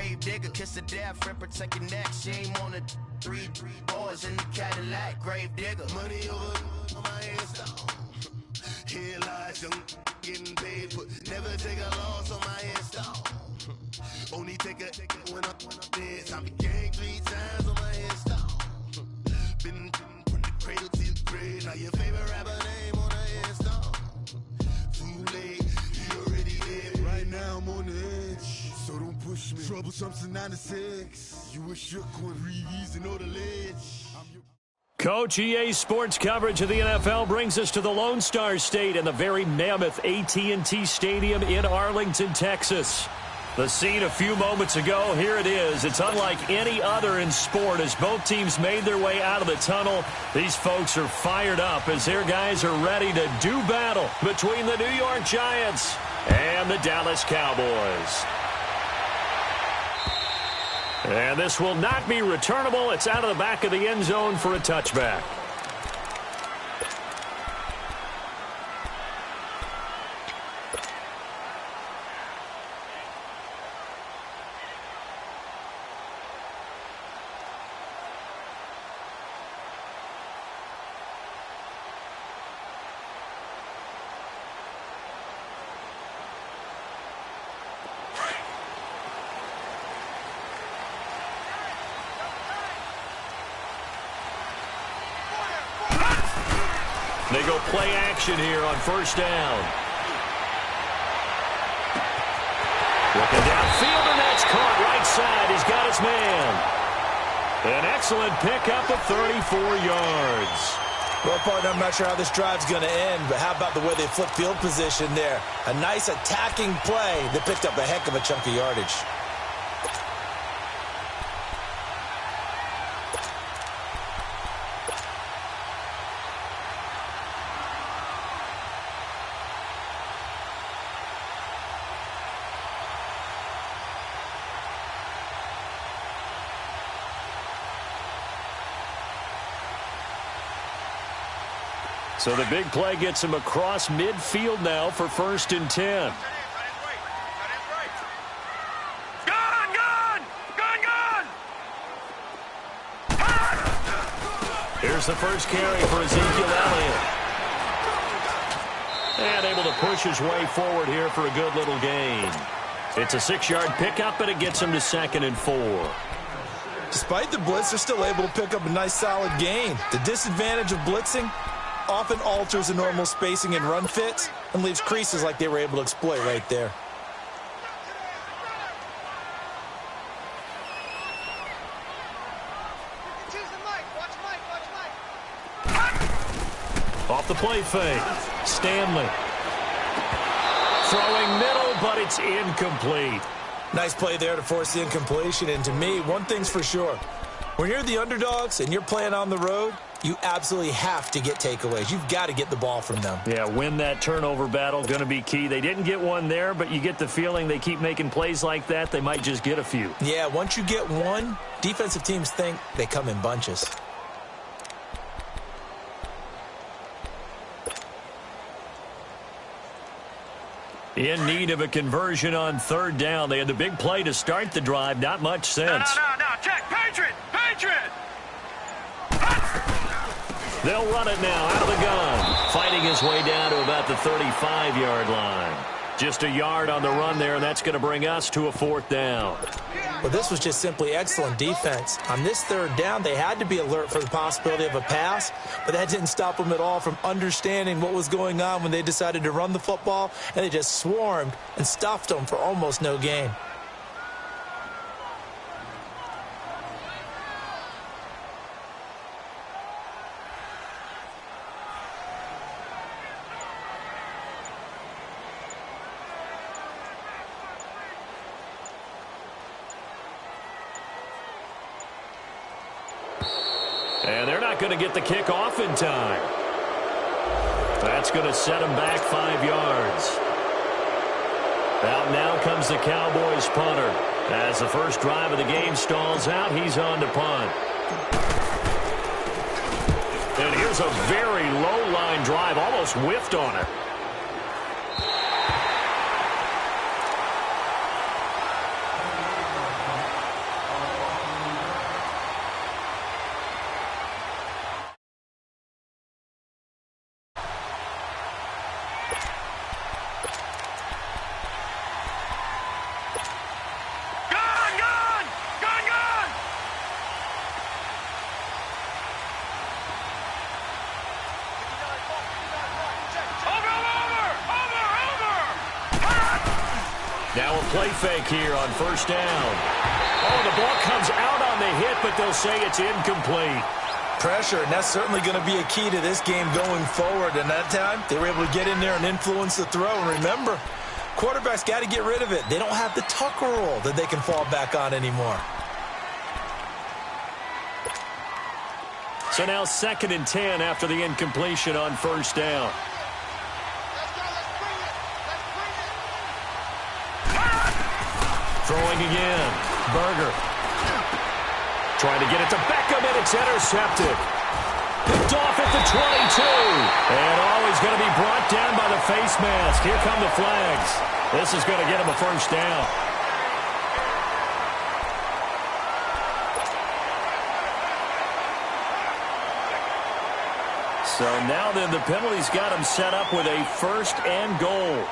grave digger, kiss the death friend, protect your neck. She ain't on the three boys in the Cadillac, grave digger. Money over on my headstone. Here lies young getting paid, but never take a loss on my headstone. Only take a when I'm dead. I be gang 3 times on my headstone. Been from the cradle to the grave. Now your favorite rapper name on a headstone. Too late, you already dead. Right now I'm on the edge, so don't push me. Troublesome to 96. You a shook one, breathe and know the ledge. Coach, EA Sports coverage of the NFL brings us to the Lone Star State and the very mammoth AT&T Stadium in Arlington, Texas. The scene a few moments ago, here it is. It's unlike any other in sport as both teams made their way out of the tunnel. These folks are fired up as their guys are ready to do battle between the New York Giants and the Dallas Cowboys. And this will not be returnable. It's out of the back of the end zone for a touchback. They go play action here on first down. Looking downfield, and that's caught right side. He's got his man. An excellent pickup of 34 yards. Well, partner, I'm not sure how this drive's going to end, but how about the way they flip field position there? A nice attacking play that picked up a heck of a chunk of yardage. So the big play gets him across midfield now for 1st and 10. Here's the first carry for Ezekiel Elliott. And able to push his way forward here for a good little gain. It's a 6-yard pickup, but it gets him to 2nd and 4. Despite the blitz, they're still able to pick up a nice solid gain. The disadvantage of blitzing often alters the normal spacing and run fits and leaves creases like they were able to exploit right there. Off the play fake, Stanley. Throwing middle, but it's incomplete. Nice play there to force the incompletion, and to me, one thing's for sure. When you're the underdogs and you're playing on the road, you absolutely have to get takeaways. You've got to get the ball from them. Yeah, win that turnover battle, going to be key. They didn't get one there, but you get the feeling they keep making plays like that, they might just get a few. Yeah, once you get one, defensive teams think they come in bunches. In need of a conversion on 3rd down. They had the big play to start the drive. Not much sense. No. Check. Patriot. They'll run it now out of the gun. Fighting his way down to about the 35-yard line. Just a yard on the run there, and that's going to bring us to a 4th down. Well, this was just simply excellent defense. On this 3rd down, they had to be alert for the possibility of a pass, but that didn't stop them at all from understanding what was going on when they decided to run the football, and they just swarmed and stuffed them for almost no gain. And they're not going to get the kick off in time. That's going to set them back 5 yards. Out now comes the Cowboys punter. As the first drive of the game stalls out, he's on to punt. And here's a very low-line drive, almost whiffed on it. play fake here on first down. Oh, the ball comes out on the hit, but they'll say it's incomplete. Pressure, and that's certainly going to be a key to this game going forward. And that time, they were able to get in there and influence the throw. And remember, quarterbacks got to get rid of it. They don't have the Tucker rule that they can fall back on anymore. So now 2nd and 10 after the incompletion on first down. Throwing again. Berger. Trying to get it to Beckham, and it's intercepted. Picked off at the 22. And always going to be brought down by the face mask. Here come the flags. This is going to get him a first down. So now then the penalty's got him set up with a 1st and goal.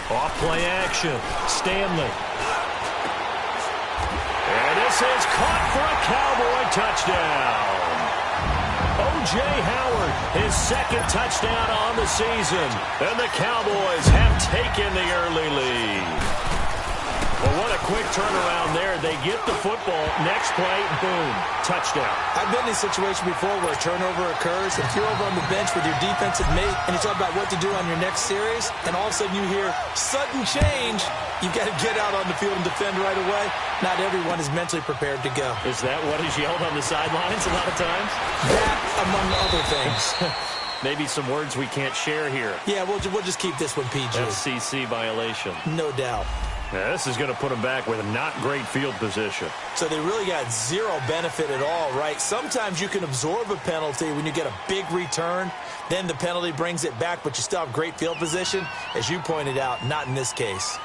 Off play action. Stanley. And this is caught for a Cowboy touchdown. O.J. Howard, his 2nd touchdown on the season. And the Cowboys have taken the early lead. Well, what a quick turnaround there. They get the football. Next play, boom, touchdown. I've been in a situation before where a turnover occurs. If you're over on the bench with your defensive mate and you talk about what to do on your next series, and all of a sudden you hear sudden change, you've got to get out on the field and defend right away. Not everyone is mentally prepared to go. Is that what is yelled on the sidelines a lot of times? That, among other things. Maybe some words we can't share here. Yeah, we'll just keep this one PG. FCC violation. No doubt. Now, this is going to put them back with a not great field position. So they really got zero benefit at all, right? Sometimes you can absorb a penalty when you get a big return. Then the penalty brings it back, but you still have great field position. As you pointed out, not in this case.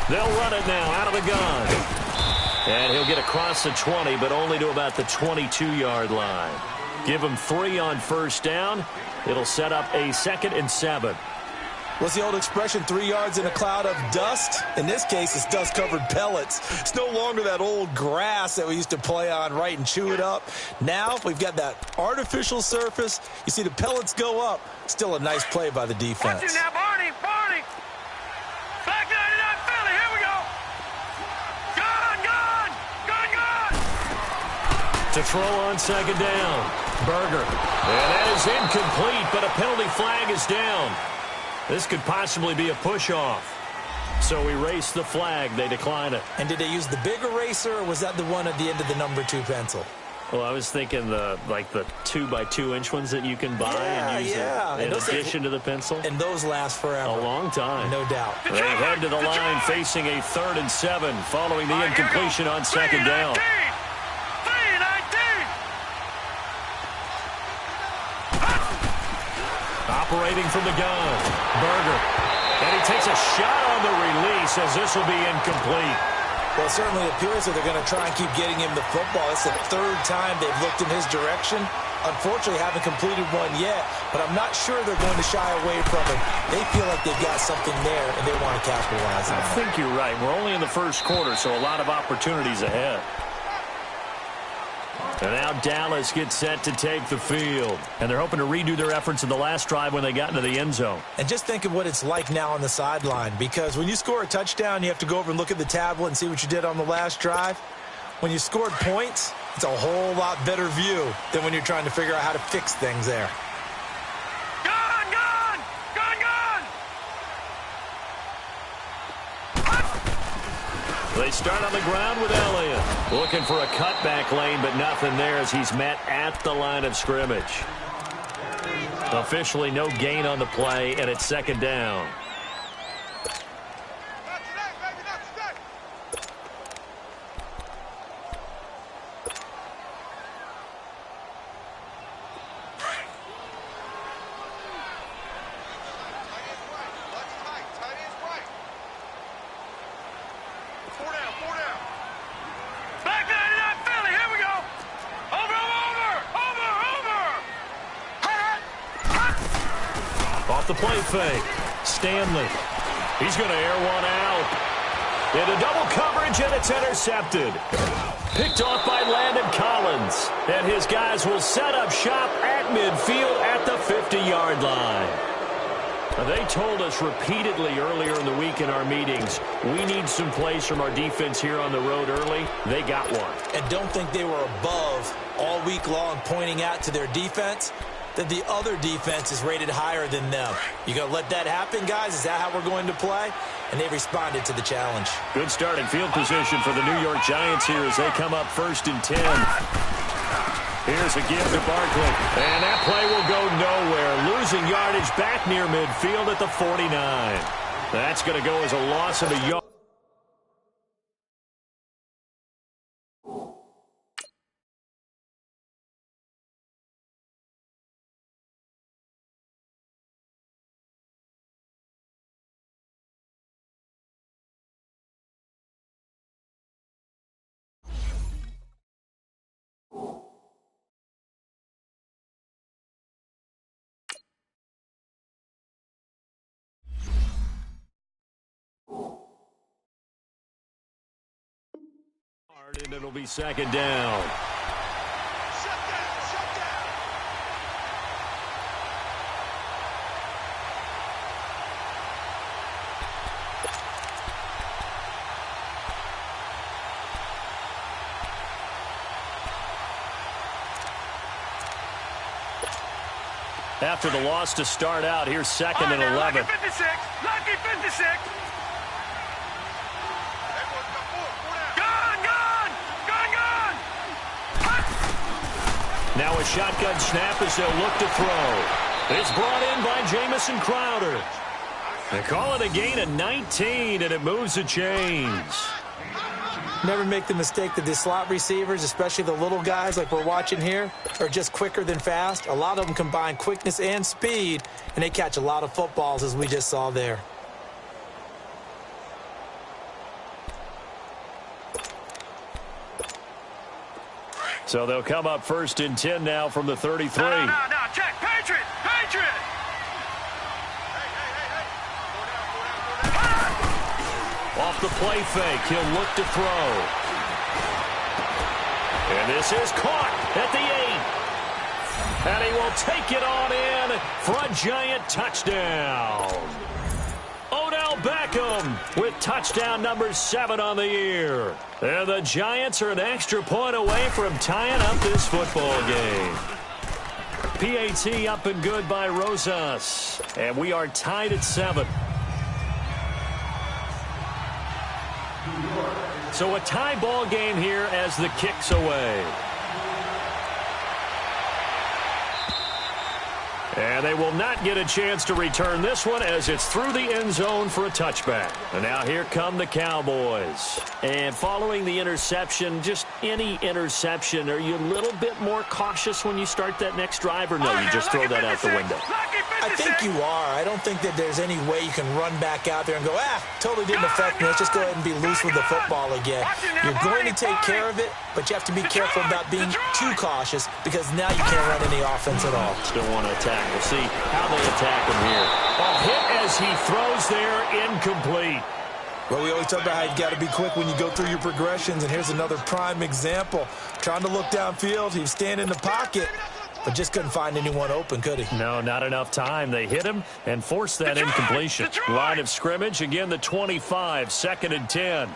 They'll run it now out of the gun. And he'll get across the 20, but only to about the 22-yard line. Give him 3 on first down. It'll set up a 2nd and 7. What's the old expression, 3 yards in a cloud of dust? In this case, it's dust-covered pellets. It's no longer that old grass that we used to play on, right, and chew it up. Now we've got that artificial surface. You see the pellets go up. Still a nice play by the defense. Watch it now, Barney. Back 99 Philly, here we go. Gone. To throw on 2nd down. Berger. And that is incomplete, but a penalty flag is down. This could possibly be a push-off. So erase the flag. They decline it. And did they use the big eraser, or was that the one at the end of the number 2 pencil? Well, I was thinking the 2x2-inch ones that you can buy and use in addition to the pencil. And those last forever. A long time. No doubt. They head to the line facing a 3rd and 7 following the incompletion on 2nd down. Operating from the gun, Berger. And he takes a shot on the release as this will be incomplete. Well, it certainly appears that they're going to try and keep getting him the football. It's the 3rd time they've looked in his direction. Unfortunately, haven't completed one yet, but I'm not sure they're going to shy away from it. They feel like they've got something there, and they want to capitalize on it. I think you're right. We're only in the 1st quarter, so a lot of opportunities ahead. And now Dallas gets set to take the field. And they're hoping to redo their efforts in the last drive when they got into the end zone. And just think of what it's like now on the sideline, because when you score a touchdown, you have to go over and look at the tablet and see what you did on the last drive. When you scored points, it's a whole lot better view than when you're trying to figure out how to fix things there. They start on the ground with Elliott. Looking for a cutback lane, but nothing there as he's met at the line of scrimmage. Officially no gain on the play, and it's 2nd down. off the play fake. Stanley. He's going to air one out. Into double coverage, and it's intercepted. Picked off by Landon Collins. And his guys will set up shop at midfield at the 50-yard line. They told us repeatedly earlier in the week in our meetings, we need some plays from our defense here on the road early. They got one. And don't think they were above all week long pointing out to their defense that the other defense is rated higher than them. You going to let that happen, guys? Is that how we're going to play? And they responded to the challenge. Good starting field position for the New York Giants here as they come up 1st and 10. Here's a give to Barkley. And that play will go nowhere. Losing yardage back near midfield at the 49. That's going to go as a loss of a yard. And it'll be 2nd down. Shut down. After the loss to start out, here's 2nd and 11. Lucky 56. Lucky 56. Now a shotgun snap as they'll look to throw. It's brought in by Jamison Crowder. They call it a gain of 19, and it moves the chains. Never make the mistake that the slot receivers, especially the little guys like we're watching here, are just quicker than fast. A lot of them combine quickness and speed, and they catch a lot of footballs, as we just saw there. So they'll come up 1st and 10 now from the 33. No, check. Patriot. Off the play fake, he'll look to throw. And this is caught at the 8. And he will take it on in for a Giant touchdown. Odell Beckham with touchdown number 7 on the year. And the Giants are an extra point away from tying up this football game. PAT up and good by Rosas. And we are tied at 7. So a tie ball game here as the kick's away. And they will not get a chance to return this one as it's through the end zone for a touchback. And now here come the Cowboys. And following the interception, just any interception, are you a little bit more cautious when you start that next drive, or no, you just throw that out the window? I think you are. I don't think that there's any way you can run back out there and go, totally didn't affect me. Let's just go ahead and be loose with the football again. You're going to take care of it, but you have to be careful about being too cautious because now you can't run any offense at all. Still want to attack. We'll see how they attack him here. A hit as he throws there, incomplete. Well, we always talk about how you've got to be quick when you go through your progressions, and here's another prime example. Trying to look downfield, he was standing in the pocket, but just couldn't find anyone open, could he? No, not enough time. They hit him and forced that incompletion. Line of scrimmage, again the 25, 2nd and 10.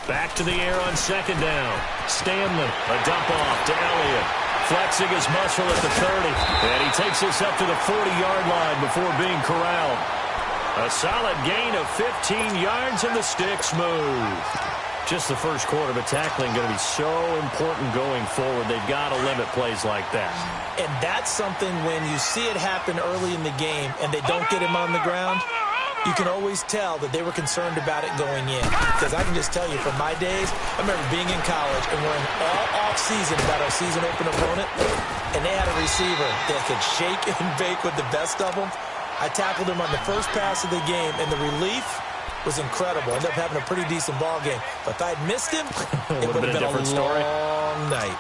Back to the air on 2nd down. Stanley, a dump off to Elliott. Flexing his muscle at the 30. And he takes this up to the 40-yard line before being corralled. A solid gain of 15 yards and the sticks move. Just the first quarter, but tackling going to be so important going forward. They've got to limit plays like that. And that's something when you see it happen early in the game and they don't get him on the ground, you can always tell that they were concerned about it going in. Because I can just tell you from my days, I remember being in college and worrying all off-season about our season open opponent, and they had a receiver that could shake and bake with the best of them. I tackled him on the first pass of the game, and the relief was incredible. Ended up having a pretty decent ball game. But if I had missed him, it would have been a different story. long night.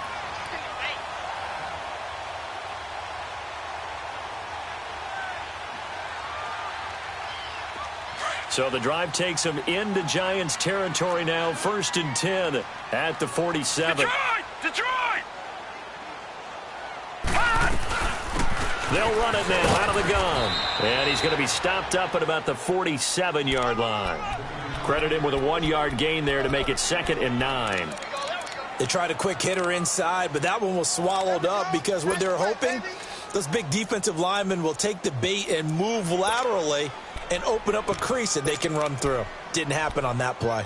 So the drive takes them into Giants territory now. 1st and 10 at the 47. Detroit! They'll run it now out of the gun. And he's going to be stopped up at about the 47-yard line. Credit him with a 1-yard gain there to make it 2nd and 9. They tried a quick hitter inside, but that one was swallowed up because what they're hoping, those big defensive linemen will take the bait and move laterally and open up a crease that they can run through. Didn't happen on that play.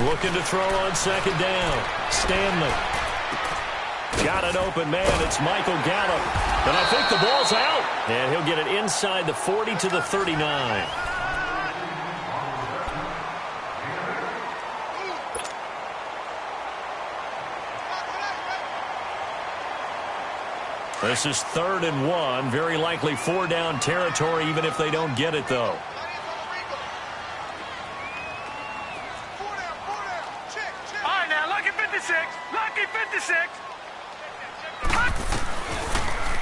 Looking to throw on 2nd down. Stanley. Got an open man. It's Michael Gallup. And I think the ball's out. And he'll get it inside the 40 to the 39. This is 3rd and 1. Very likely 4-down territory, even if they don't get it, though.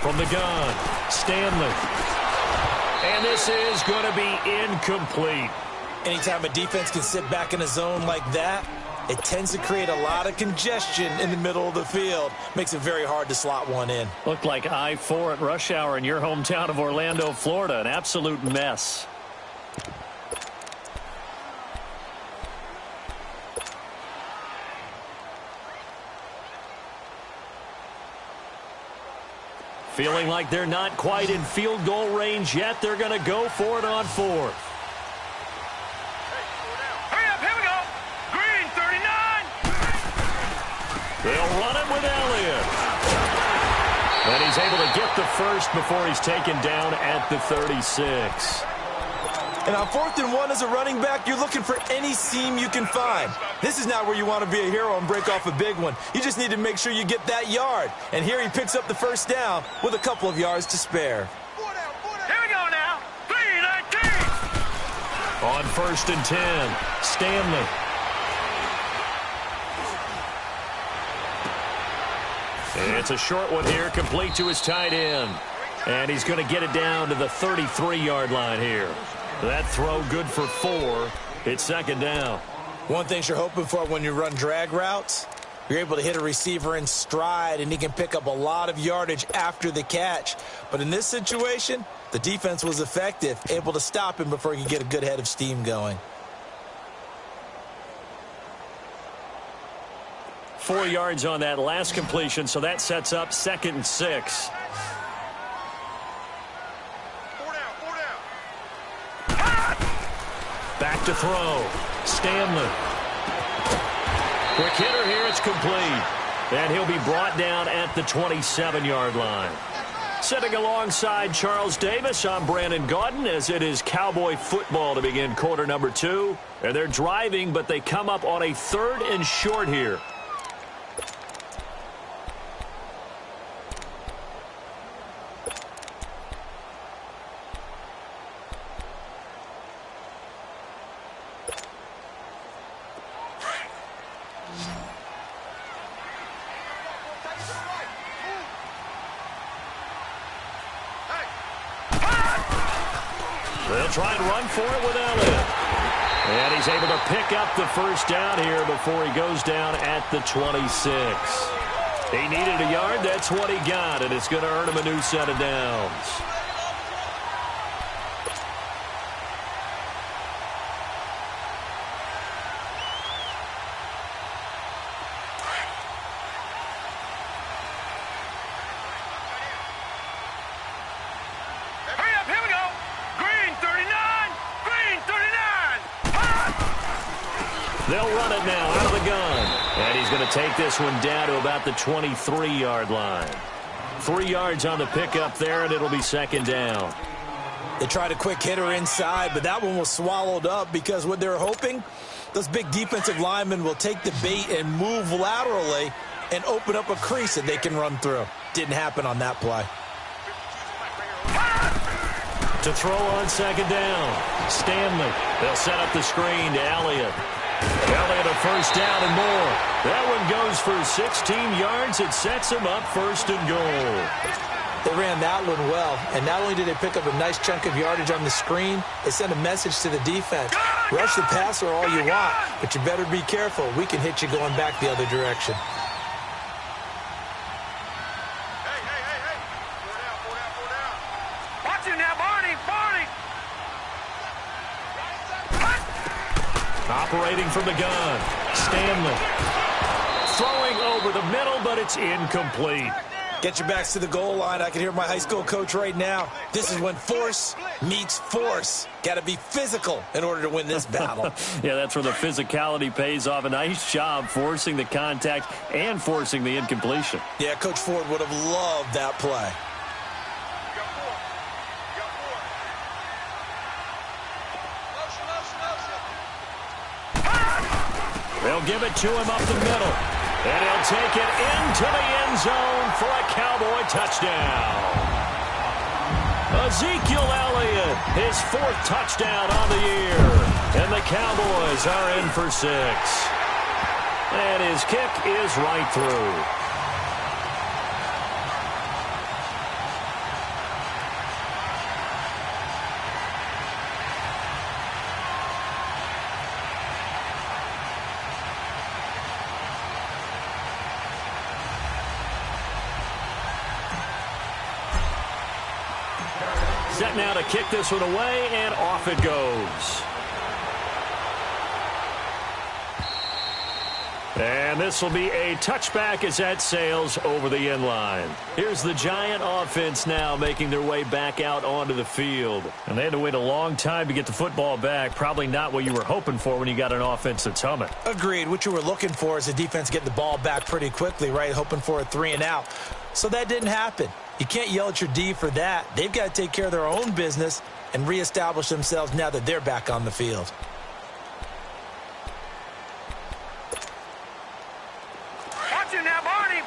From the gun, Stanley. And this is going to be incomplete. Anytime a defense can sit back in a zone like that, it tends to create a lot of congestion in the middle of the field. Makes it very hard to slot one in. Looked like I-4 at rush hour in your hometown of Orlando, Florida. An absolute mess. Feeling like they're not quite in field goal range yet. They're going to go for it on 4th. Hurry up, here we go. Green, 39. They'll run it with Elliott. And he's able to get the first before he's taken down at the 36. And on 4th and 1 as a running back, you're looking for any seam you can find. This is not where you want to be a hero and break off a big one. You just need to make sure you get that yard. And here he picks up the 1st down with a couple of yards to spare. Here we go now. 3-19. On 1st and 10, Stanley. It's a short one here, complete to his tight end. And he's going to get it down to the 33-yard line here. That throw good for 4. It's 2nd down. One thing you're hoping for when you run drag routes, you're able to hit a receiver in stride, and he can pick up a lot of yardage after the catch. But in this situation, the defense was effective, able to stop him before he could get a good head of steam going. 4 yards on that last completion, so that sets up 2nd and 6. Back to throw. Stanley. Quick hitter here. It's complete. And he'll be brought down at the 27-yard line. Sitting alongside Charles Davis, I'm Brandon Gaudin, as it is Cowboy football to begin quarter number 2. And they're driving, but they come up on a 3rd and short here. They'll try and run for it with Elliott. And he's able to pick up the 1st down here before he goes down at the 26. He needed a yard. That's what he got, and it's going to earn him a new set of downs. They'll run it now out of the gun. And he's going to take this one down to about the 23-yard line. 3 yards on the pickup there, and it'll be 2nd down. They tried a quick hitter inside, but that one was swallowed up because what they're hoping, those big defensive linemen will take the bait and move laterally and open up a crease that they can run through. Didn't happen on that play. To throw on second down, Stanley. They'll set up the screen to Elliott. Elliott a first down and more. That one goes for 16 yards. It sets him up first and goal. They ran that one well, and not only did they pick up a nice chunk of yardage on the screen, they sent a message to the defense. Rush the passer all you want, but you better be careful. We can hit you going back the other direction. Operating from the gun, Stanley. Throwing over the middle, but it's incomplete. Get your backs to the goal line. I can hear my high school coach right now. This is when force meets force. Got to be physical in order to win this battle. Yeah, that's where the physicality pays off. A nice job forcing the contact and forcing the incompletion. Yeah, Coach Ford would have loved that play. They'll give it to him up the middle. And he'll take it into the end zone for a Cowboy touchdown. Ezekiel Elliott, his 4th touchdown on the year. And the Cowboys are in for 6. And his kick is right through. Set now to kick this one away, and off it goes. And this will be a touchback as that sails over the end line. Here's the Giant offense now making their way back out onto the field. And they had to wait a long time to get the football back. Probably not what you were hoping for when you got an offense that's humming. Agreed. What you were looking for is the defense get the ball back pretty quickly, right? Hoping for a 3-and-out. So that didn't happen. You can't yell at your D for that. They've got to take care of their own business and reestablish themselves now that they're back on the field. Watch it now, Barney!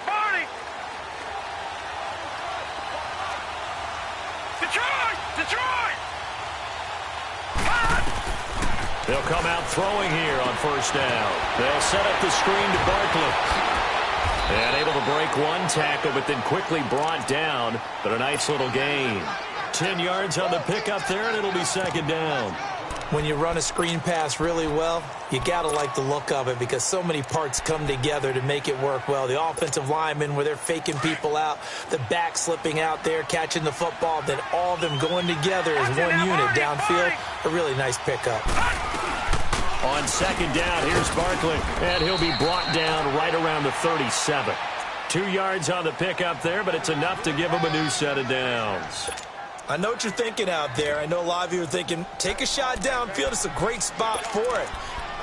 Detroit! They'll come out throwing here on first down. They'll set up the screen to Barkley. And able to break one tackle, but then quickly brought down. But a nice little gain. 10 yards on the pickup there, and it'll be second down. When you run a screen pass really well, you got to like the look of it because so many parts come together to make it work well. The offensive linemen, where they're faking people out, the back slipping out there, catching the football, then all of them going together as one unit downfield. A really nice pickup. On second down, here's Barkley, and he'll be brought down right around the 37. 2 yards on the pickup there, but it's enough to give him a new set of downs. I know what you're thinking out there. I know a lot of you are thinking, take a shot downfield. It's a great spot for it.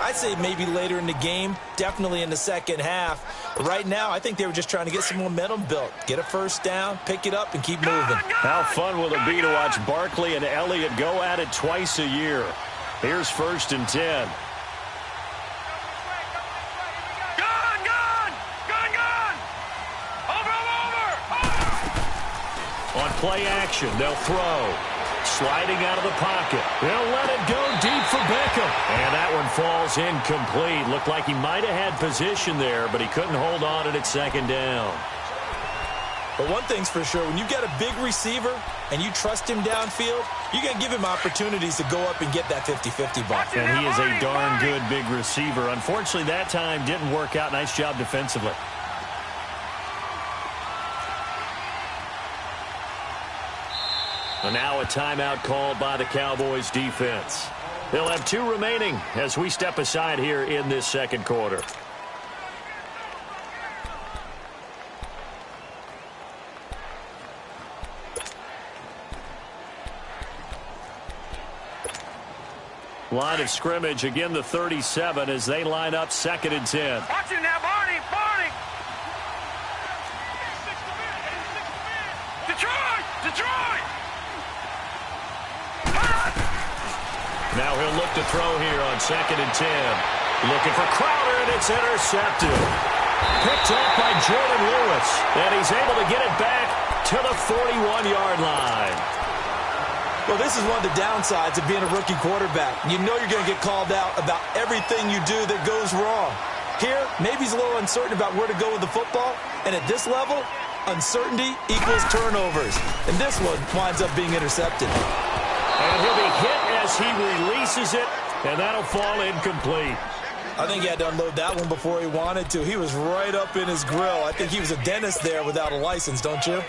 I'd say maybe later in the game, definitely in the second half. But right now, I think they were just trying to get some momentum built. Get a first down, pick it up, and keep moving. How fun will it be to watch Barkley and Elliott go at it twice a year? Here's 1st and 10. On play action, they'll throw. Sliding out of the pocket. They'll let it go deep for Beckham. And that one falls incomplete. Looked like he might have had position there, but he couldn't hold on at second down. But one thing's for sure, when you got a big receiver and you trust him downfield, you're going to give him opportunities to go up and get that 50-50 ball. And he is a darn good big receiver. Unfortunately, that time didn't work out. Nice job defensively. And now a timeout called by the Cowboys defense. They'll have 2 remaining as we step aside here in this second quarter. Line of scrimmage, again the 37 as they line up 2nd and 10. Watch it now, Barney! Detroit! Now he'll look to throw here on 2nd and 10. Looking for Crowder, and it's intercepted. Picked off by Jordan Lewis, and he's able to get it back to the 41-yard line. Well, this is one of the downsides of being a rookie quarterback. You know you're going to get called out about everything you do that goes wrong. Here, maybe he's a little uncertain about where to go with the football, and at this level, uncertainty equals turnovers. And this one winds up being intercepted. And he'll be hit as he releases it, and that'll fall incomplete. I think he had to unload that one before he wanted to. He was right up in his grill. I think he was a dentist there without a license, don't you?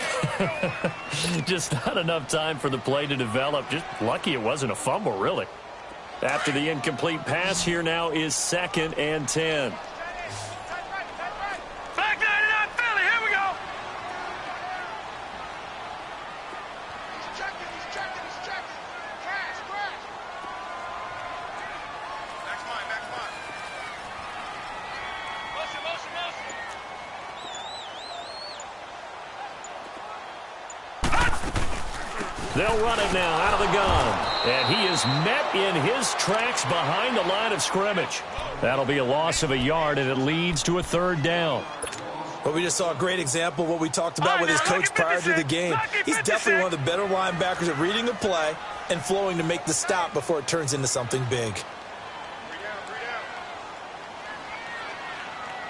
Just not enough time for the play to develop. Just lucky it wasn't a fumble, really. After the incomplete pass, here now is 2nd and 10. Back 99 Philly, here we go. He's checking. Crash. Back's mine. Motion. They'll run it now out of the gun. And he is met in his tracks behind the line of scrimmage. That'll be a loss of a yard, and it leads to a 3rd down. Well, we just saw a great example of what we talked about with his coach prior to the game. He's definitely one of the better linebackers at reading the play and flowing to make the stop before it turns into something big. 3 down.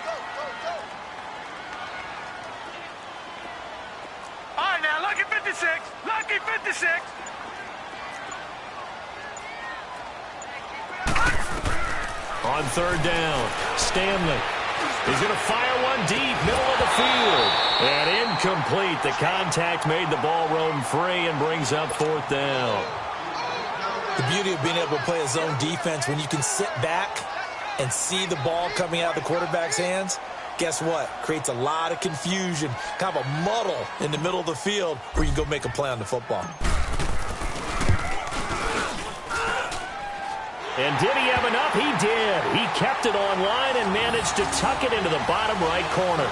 Go. All right, now, lucky 56. On 3rd down, Stanley. He's going to fire one deep, middle of the field. And incomplete. The contact made the ball roam free and brings up 4th down. The beauty of being able to play a zone defense when you can sit back and see the ball coming out of the quarterback's hands, guess what? Creates a lot of confusion, kind of a muddle in the middle of the field where you can go make a play on the football. And did he have enough? He did. He kept it online and managed to tuck it into the bottom right corner.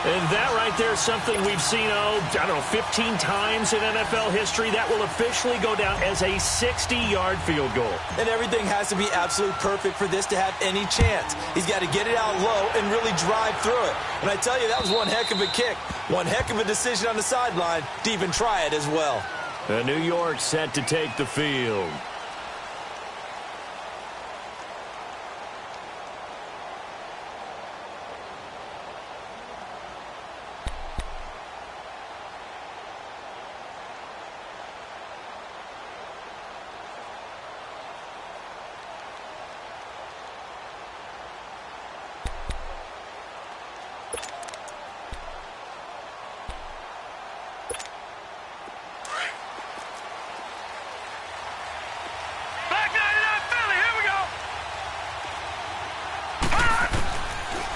And that right there is something we've seen, 15 times in NFL history. That will officially go down as a 60-yard field goal. And everything has to be absolutely perfect for this to have any chance. He's got to get it out low and really drive through it. And I tell you, that was one heck of a kick. One heck of a decision on the sideline to even try it as well. And New York set to take the field.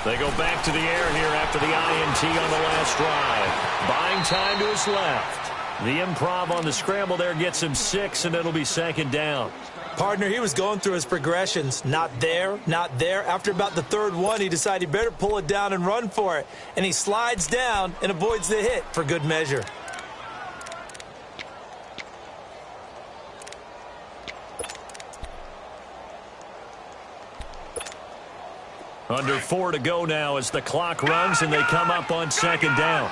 They go back to the air here after the INT on the last drive. Buying time to his left. The improv on the scramble there gets him 6, and it'll be 2nd down. Partner, he was going through his progressions. Not there, not there. After about the 3rd one, he decided he better pull it down and run for it. And he slides down and avoids the hit for good measure. Under 4 to go now as the clock runs and they come up on 2nd down.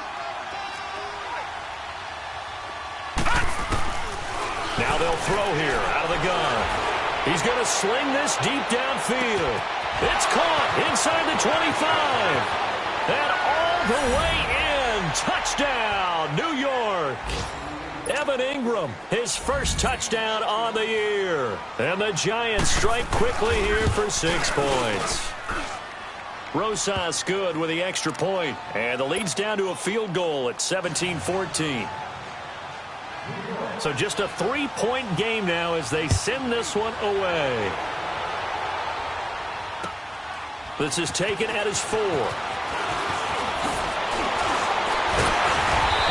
Now they'll throw here out of the gun. He's going to sling this deep downfield. It's caught inside the 25. And all the way in. Touchdown, New York. Evan Ingram, his first touchdown on the year. And the Giants strike quickly here for 6 points. Rosas good with the extra point, and the lead's down to a field goal at 17-14. So just a 3-point game now as they send this one away. This is taken at his 4.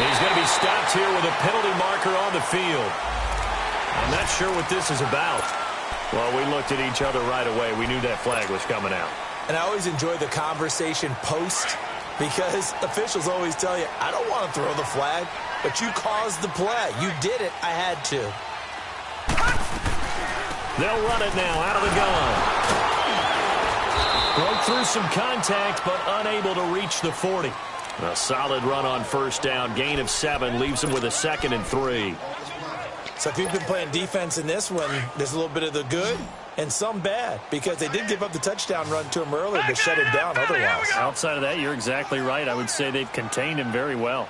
He's going to be stopped here with a penalty marker on the field. I'm not sure what this is about. Well, we looked at each other right away. We knew that flag was coming out. And I always enjoy the conversation post because officials always tell you, I don't want to throw the flag, but you caused the play. You did it. I had to. They'll run it now out of the gun. Broke through some contact, but unable to reach the 40. A solid run on first down. Gain of 7 leaves them with a 2nd and 3. So if you've been playing defense in this one, there's a little bit of the good and some bad, because they did give up the touchdown run to him earlier, but shut him down otherwise. Outside of that, you're exactly right. I would say they've contained him very well.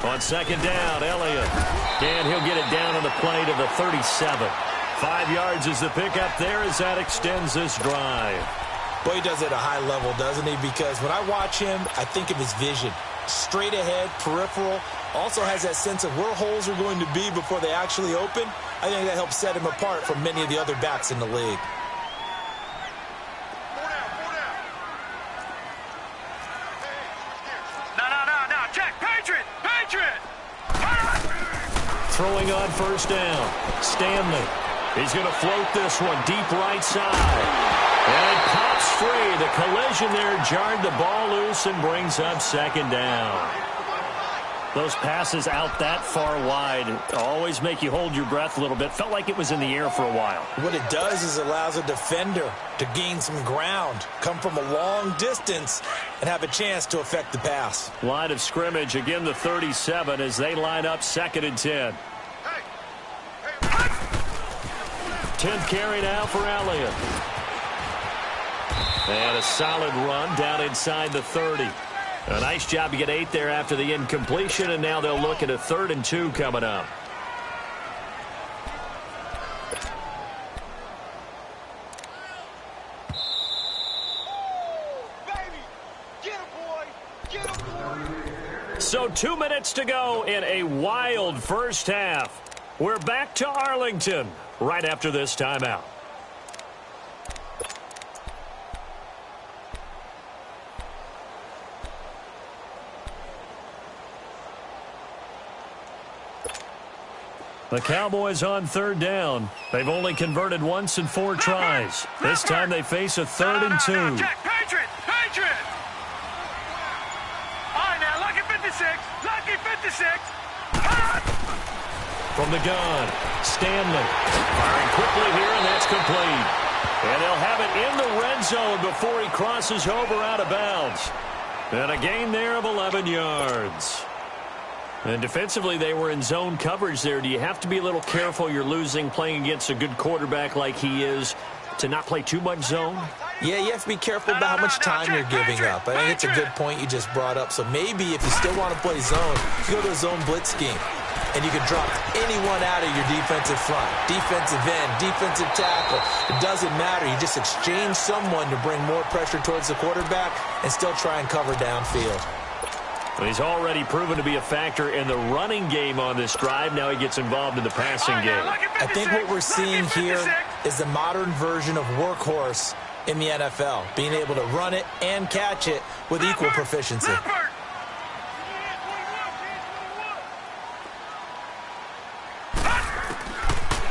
On second down, Elliott. And he'll get it down on the play to the 37. 5 yards is the pickup there as that extends this drive. Boy, he does it at a high level, doesn't he? Because when I watch him, I think of his vision. Straight ahead, peripheral. Also has that sense of where holes are going to be before they actually open. I think that helps set him apart from many of the other backs in the league. No. Check. Patriot. Throwing on first down. Stanley. He's going to float this one deep right side. And it pops free. The collision there jarred the ball loose and brings up second down. Those passes out that far wide always make you hold your breath a little bit. Felt like it was in the air for a while. What it does is allows a defender to gain some ground, come from a long distance, and have a chance to affect the pass. Line of scrimmage, again the 37 as they line up 2nd and 10. 10th carry now for Elliott. And a solid run down inside the 30. A nice job to get 8 there after the incompletion, and now they'll look at a 3rd and 2 coming up. So 2 minutes to go in a wild first half. We're back to Arlington right after this timeout. The Cowboys on 3rd down. They've only converted once in 4 tries. This time they face a 3rd and 2. Check. Patriot. All right, now, lucky 56. From the gun, Stanley. Firing quickly here, and that's complete. And they'll have it in the red zone before he crosses over out of bounds. And a gain there of 11 yards. And defensively, they were in zone coverage there. Do you have to be a little careful? You're losing, playing against a good quarterback like he is, to not play too much zone? Yeah, you have to be careful about how much time you're giving up. I think it's a good point you just brought up. So maybe if you still want to play zone, you go to a zone blitz scheme. And you can drop anyone out of your defensive front. Defensive end, defensive tackle. It doesn't matter. You just exchange someone to bring more pressure towards the quarterback and still try and cover downfield. He's already proven to be a factor in the running game on this drive. Now he gets involved in the passing game. I think what we're seeing here is the modern version of workhorse in the NFL, being able to run it and catch it with equal proficiency.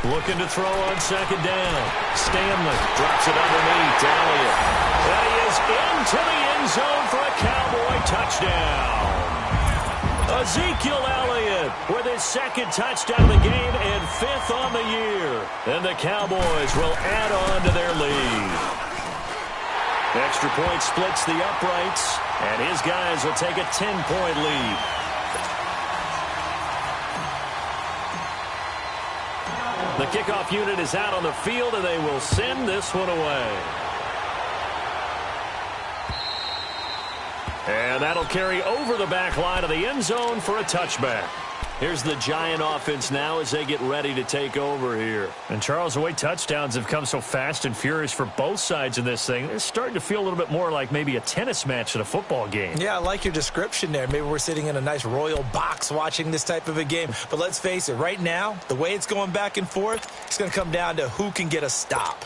Looking to throw on 2nd down. Stanley drops it underneath. Elliott. And he is into the end zone for a Cowboy touchdown. Ezekiel Elliott with his 2nd touchdown of the game and 5th on the year. And the Cowboys will add on to their lead. Extra point splits the uprights, and his guys will take a 10-point lead. The kickoff unit is out on the field, and they will send this one away. And that'll carry over the back line of the end zone for a touchback. Here's the Giant offense now as they get ready to take over here. And Charles, the way touchdowns have come so fast and furious for both sides in this thing, it's starting to feel a little bit more like maybe a tennis match at a football game. Yeah, I like your description there. Maybe we're sitting in a nice royal box watching this type of a game. But let's face it, right now, the way it's going back and forth, it's going to come down to who can get a stop.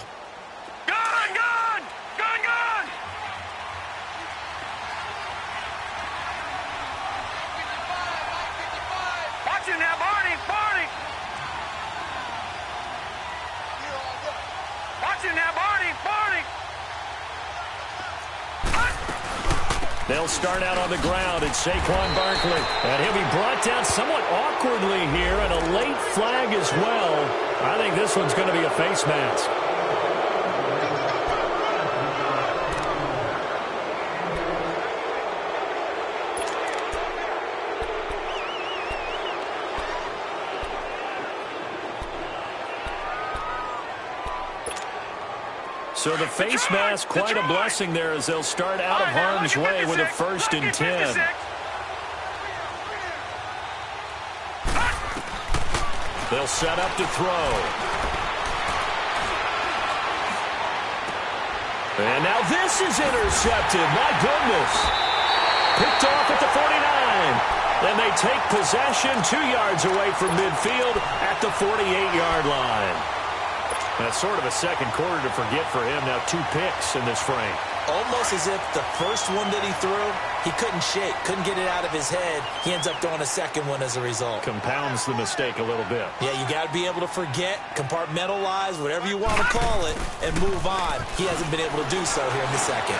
They'll start out on the ground. It's Saquon Barkley. And he'll be brought down somewhat awkwardly here, and a late flag as well. I think this one's going to be a face mask. So the face mask, quite a blessing there as they'll start out of harm's way with a 1st and 10. They'll set up to throw. And now this is intercepted. My goodness. Picked off at the 49. Then they take possession 2 yards away from midfield at the 48-yard line. That's sort of a second quarter to forget for him. Now 2 picks in this frame. Almost as if the first one that he threw, he couldn't shake, couldn't get it out of his head. He ends up throwing a second one as a result. Compounds the mistake a little bit. Yeah, you got to be able to forget, compartmentalize, whatever you want to call it, and move on. He hasn't been able to do so here in the second.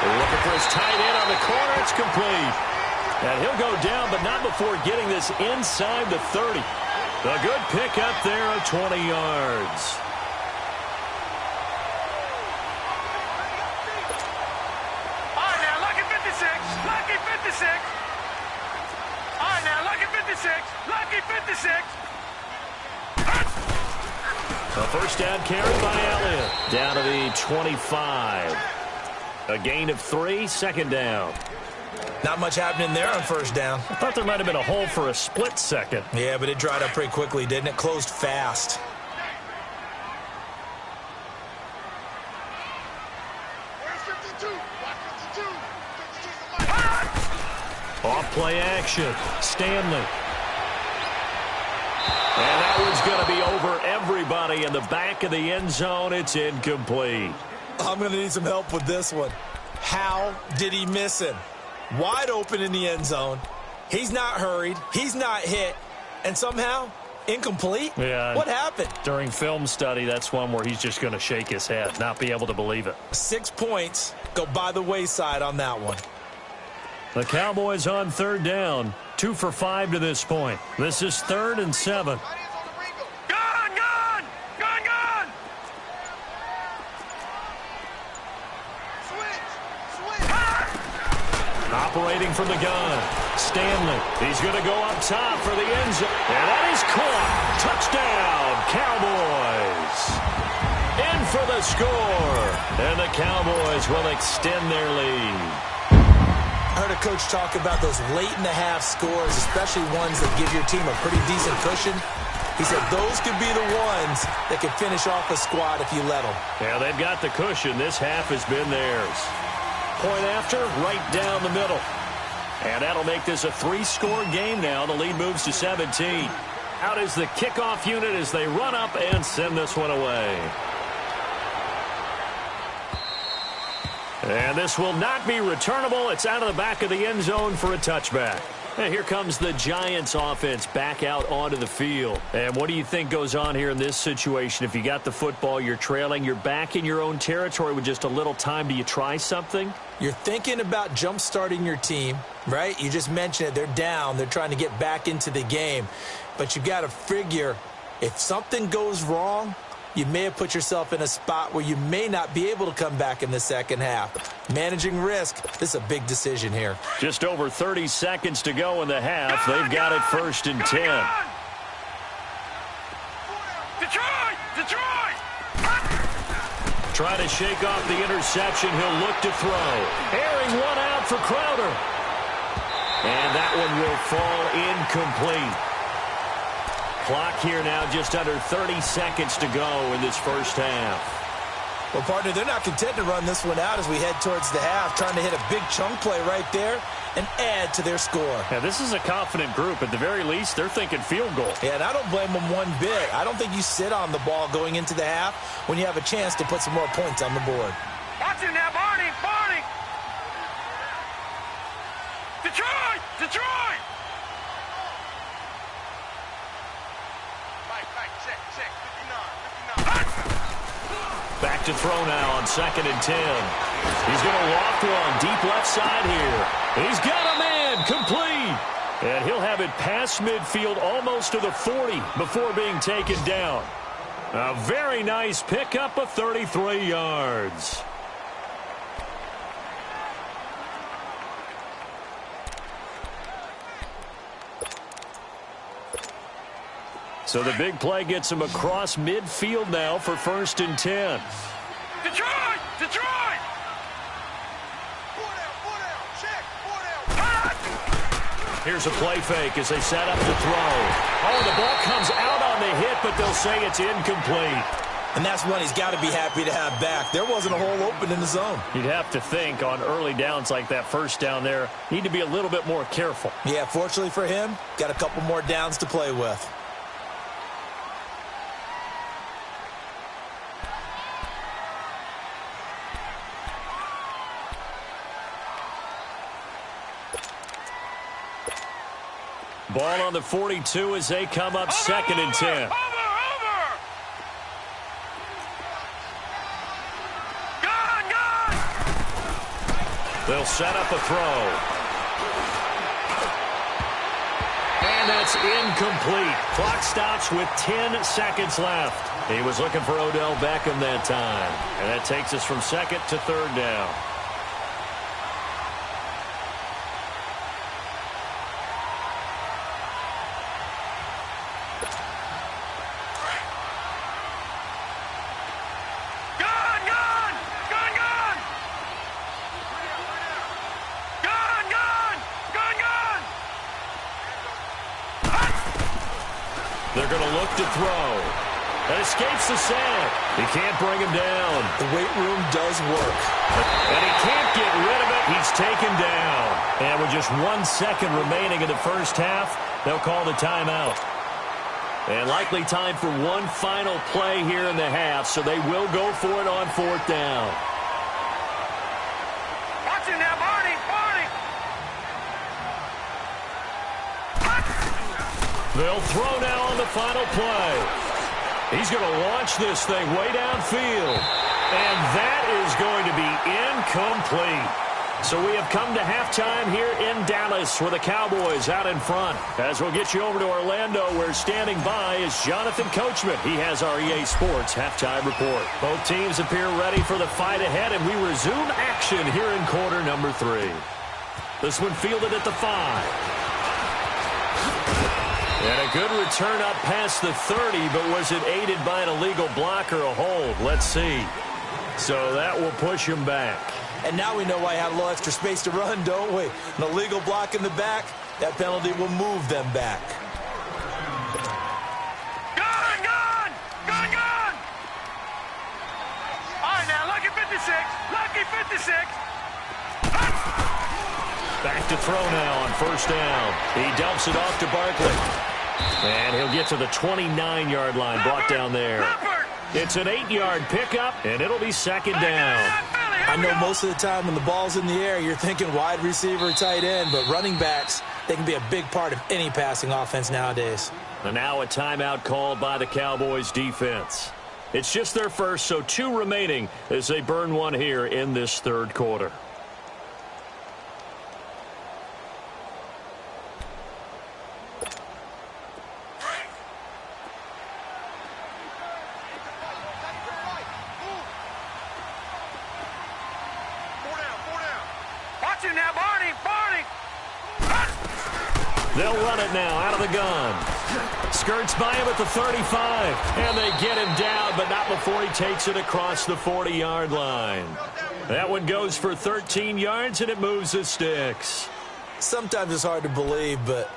Looking for his tight end on the corner. It's complete. And he'll go down, but not before getting this inside the 30. A good pick up there of 20 yards. All right, now, lucky 56. Lucky 56. All right, now, lucky 56. Lucky 56. A first down carry by Elliott. Down to the 25. A gain of 3, 2nd down. Not much happening there on 1st down. I thought there might have been a hole for a split second. Yeah, but it dried up pretty quickly, didn't it? Closed fast. Off play action. Stanley. And that one's going to be over everybody in the back of the end zone. It's incomplete. I'm going to need some help with this one. How did he miss him? Wide open in the end zone. He's not hurried. He's not hit. And somehow, incomplete? Yeah. What happened? During film study, that's one where he's just going to shake his head, not be able to believe it. 6 points go by the wayside on that one. The Cowboys on 3rd down. 2 for 5 to this point. This is 3rd and 7. Gone, gone, gone, gone. Operating from the gun. Stanley. He's going to go up top for the end zone. And that is caught. Touchdown, Cowboys. In for the score. And the Cowboys will extend their lead. I heard a coach talk about those late-in-the-half scores, especially ones that give your team a pretty decent cushion. He said those could be the ones that can finish off a squad if you let them. Yeah, they've got the cushion. This half has been theirs. Point after, right down the middle. And that'll make this a 3-score game now. The lead moves to 17. Out is the kickoff unit as they run up and send this one away. And this will not be returnable. It's out of the back of the end zone for a touchback. And here comes the Giants offense back out onto the field. And what do you think goes on here in this situation? If you got the football, you're trailing, you're back in your own territory with just a little time. Do you try something? You're thinking about jump-starting your team, right? You just mentioned it. They're down. They're trying to get back into the game. But you got to figure if something goes wrong, you may have put yourself in a spot where you may not be able to come back in the second half. Managing risk, this is a big decision here. Just over 30 seconds to go in the half. They've got it 1st and 10. Detroit! Detroit! Try to shake off the interception. He'll look to throw. Airing one out for Crowder. And that one will fall incomplete. Clock here now just under 30 seconds to go in this first half. Well, partner, they're not content to run this one out as we head towards the half, trying to hit a big chunk play right there and add to their score. Yeah, this is a confident group. At the very least, they're thinking field goal. Yeah, and I don't blame them one bit. I don't think you sit on the ball going into the half when you have a chance to put some more points on the board. Watch him now, Barney! Barney! Detroit! Detroit! Check, 59. Back to throw now on 2nd and 10. He's going to loft one deep left side here. He's got a man complete. And he'll have it past midfield almost to the 40 before being taken down. A very nice pickup of 33 yards. So the big play gets him across midfield now for 1st and 10. Detroit! Detroit! Here's a play fake as they set up to throw. Oh, the ball comes out on the hit, but they'll say it's incomplete. And that's one he's got to be happy to have back. There wasn't a hole open in the zone. You'd have to think on early downs like that first down there, need to be a little bit more careful. Yeah, fortunately for him, got a couple more downs to play with. Ball on the 42 as they come up 2nd and 10. Over! Gone! They'll set up a throw. And that's incomplete. Clock stops with 10 seconds left. He was looking for Odell Beckham that time. And that takes us from 2nd to 3rd down. They're going to look to throw. That escapes the sack. He can't bring him down. The weight room does work. And he can't get rid of it. He's taken down. And with just 1 second remaining in the first half, they'll call the timeout. And likely time for one final play here in the half, so they will go for it on 4th down. Watch it now, Barney! They'll throw now on the final play. He's going to launch this thing way downfield. And that is going to be incomplete. So we have come to halftime here in Dallas with the Cowboys out in front. As we'll get you over to Orlando, where standing by is Jonathan Coachman. He has our EA Sports halftime report. Both teams appear ready for the fight ahead, and we resume action here in quarter number 3. This one fielded at the 5. And a good return up past the 30, but was it aided by an illegal block or a hold? Let's see. So that will push him back. And now we know why I had a little extra space to run, don't we? An illegal block in the back, that penalty will move them back. Gone! All right, now, lucky 56. Lucky 56. Back to throw now on 1st down. He dumps it off to Barkley. And he'll get to the 29-yard line, brought down there. It's an 8-yard pickup, and it'll be 2nd down. I know most of the time when the ball's in the air, you're thinking wide receiver, tight end, but running backs, they can be a big part of any passing offense nowadays. And now a timeout called by the Cowboys defense. It's just their first, so 2 remaining as they burn one here in this 3rd quarter. They'll run it now out of the gun. Skirts by him at the 35. And they get him down, but not before he takes it across the 40-yard line. That one goes for 13 yards, and it moves the sticks. Sometimes it's hard to believe, but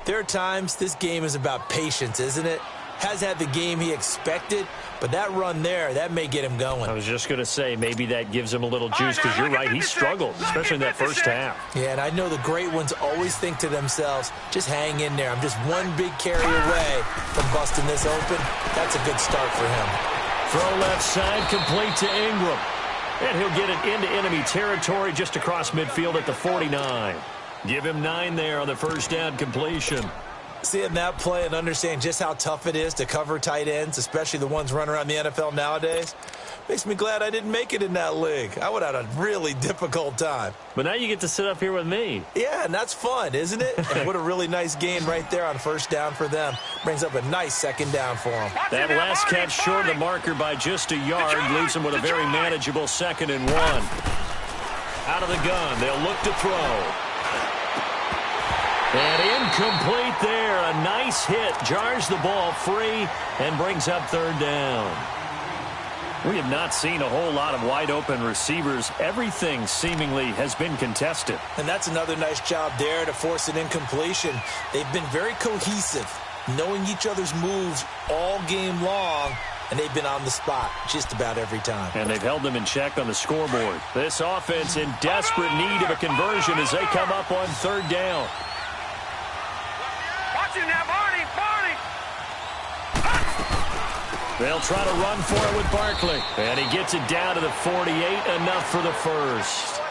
there are times this game is about patience, isn't it? Has had the game he expected, but that run there, that may get him going. I was just going to say, maybe that gives him a little juice, because you're right, he struggled, especially in that first half. Yeah, and I know the great ones always think to themselves, just hang in there. I'm just one big carry away from busting this open. That's a good start for him. Throw left side, complete to Ingram. And he'll get it into enemy territory just across midfield at the 49. Give him 9 there on the first down completion. Seeing that play and understand just how tough it is to cover tight ends, especially the ones running around the NFL nowadays, Makes me glad I didn't make it in that league. I would have had a really difficult time. But now you get to sit up here with me. Yeah, and that's fun, isn't it? And what a really nice gain right there on first down for them. Brings up a nice second down for them. That last catch short of the marker by just a yard leaves them with a very manageable 2nd and 1. Out of the gun, they'll look to throw. And incomplete there. A nice hit. Jars the ball free and brings up 3rd down. We have not seen a whole lot of wide-open receivers. Everything seemingly has been contested. And that's another nice job there to force an incompletion. They've been very cohesive, knowing each other's moves all game long, and they've been on the spot just about every time. And they've held them in check on the scoreboard. This offense in desperate need of a conversion as they come up on 3rd down. Watch it now, Barney. They'll try to run for it with Barkley. And he gets it down to the 48, enough for the first.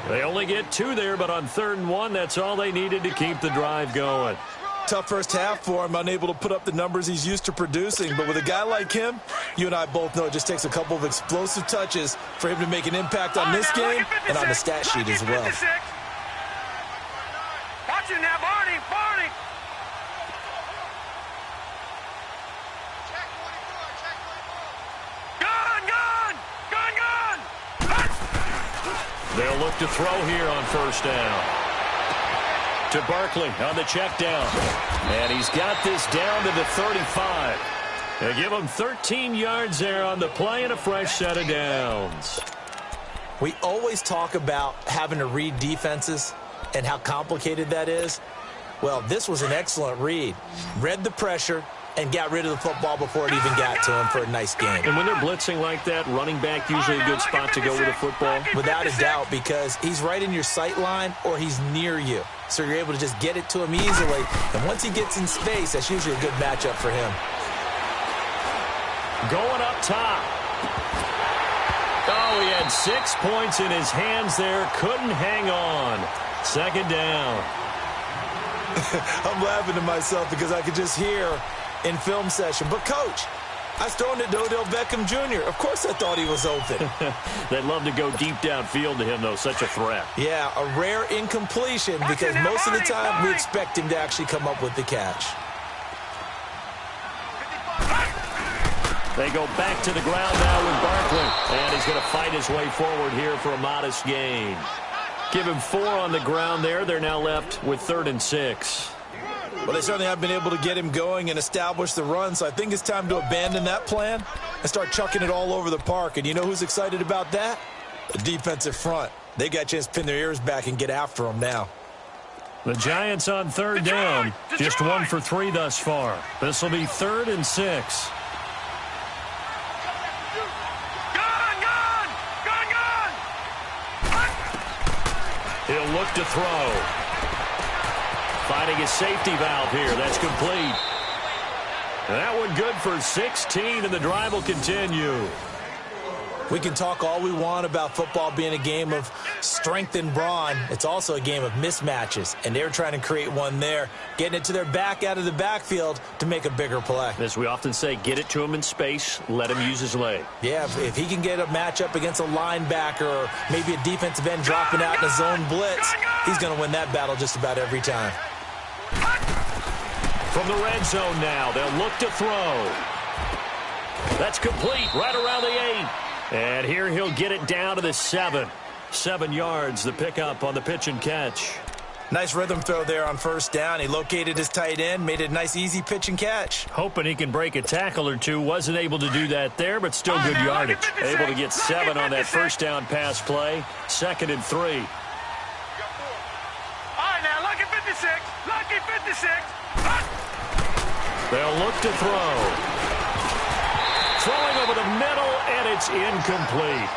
They only get 2 there, but on 3rd and 1, that's all they needed to keep the drive going. Tough first half for him, unable to put up the numbers he's used to producing. But with a guy like him, you and I both know it just takes a couple of explosive touches for him to make an impact on this game and on the stat sheet as well. Watch it now, Barney. They'll look to throw here on 1st down. To Barkley on the check down. And he's got this down to the 35. They give him 13 yards there on the play and a fresh set of downs. We always talk about having to read defenses and how complicated that is. Well, this was an excellent read. Read the pressure and got rid of the football before it even got to him for a nice game. And when they're blitzing like that, running back usually a good spot to go with the football? Without a doubt, because he's right in your sight line or he's near you. So you're able to just get it to him easily. And once he gets in space, that's usually a good matchup for him. Going up top. Oh, he had 6 points in his hands there. Couldn't hang on. 2nd down. I'm laughing to myself because I could just hear in film session. But, Coach, I was throwing it to Odell Beckham Jr. Of course I thought he was open. They'd love to go deep downfield to him, though. Such a threat. Yeah, a rare incompletion because most of the time we expect him to actually come up with the catch. They go back to the ground now with Barkley. And he's going to fight his way forward here for a modest gain. Give him 4 on the ground there. They're now left with 3rd and 6. Well, they certainly have been able to get him going and establish the run, so I think it's time to abandon that plan and start chucking it all over the park. And you know who's excited about that? The defensive front. They got a chance to pin their ears back and get after him now. The Giants on 3rd down. Just 1 for 3 thus far. This will be 3rd and 6. He'll look to throw. Finding his safety valve here. That's complete. And that one good for 16, and the drive will continue. We can talk all we want about football being a game of strength and brawn. It's also a game of mismatches, and they're trying to create one there, getting it to their back out of the backfield to make a bigger play. As we often say, get it to him in space, let him use his leg. Yeah, if he can get a matchup against a linebacker or maybe a defensive end dropping out in a zone blitz, he's going to win that battle just about every time. From the red zone now, they'll look to throw. That's complete, right around the 8. And here he'll get it down to the 7. 7 yards, the pickup on the pitch and catch. Nice rhythm throw there on 1st down. He located his tight end, made it a nice, easy pitch and catch. Hoping he can break a tackle or two. Wasn't able to do that there, but still good yardage. Able to get 7 on that 1st down pass play. 2nd and 3. All right, now, lucky 56. Lucky 56. They'll look to throw. Throwing over the middle, and it's incomplete.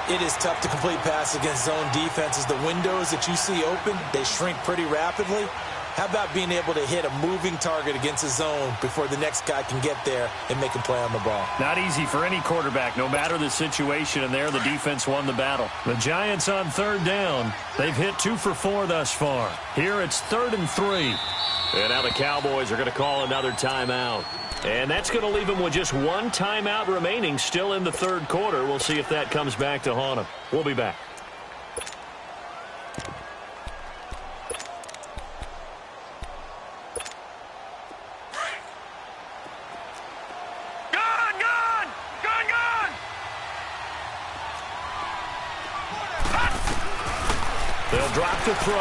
It is tough to complete pass against zone defenses. The windows that you see open, they shrink pretty rapidly. How about being able to hit a moving target against a zone before the next guy can get there and make a play on the ball? Not easy for any quarterback, no matter the situation, and there the defense won the battle. The Giants on 3rd down. They've hit 2 for 4 thus far. Here it's 3rd and 3. And now the Cowboys are going to call another timeout. And that's going to leave him with just one timeout remaining still in the third quarter. We'll see if that comes back to haunt him. We'll be back. They'll drop to throw.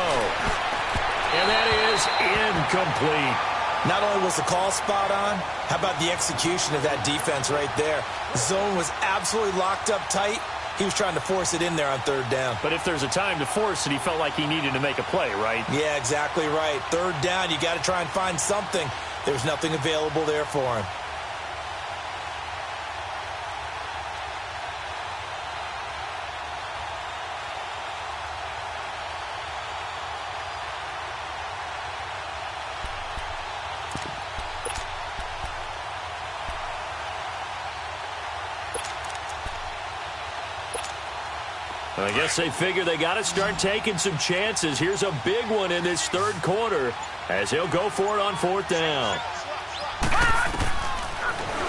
And that is incomplete. Not only was the call spot on, how about the execution of that defense right there? The zone was absolutely locked up tight. He was trying to force it in there on third down. But if there's a time to force it, he felt like he needed to make a play, right? Yeah, exactly right. Third down, you got to try and find something. There's nothing available there for him. I guess they figure they got to start taking some chances. Here's a big one in this third quarter as he'll go for it on fourth down.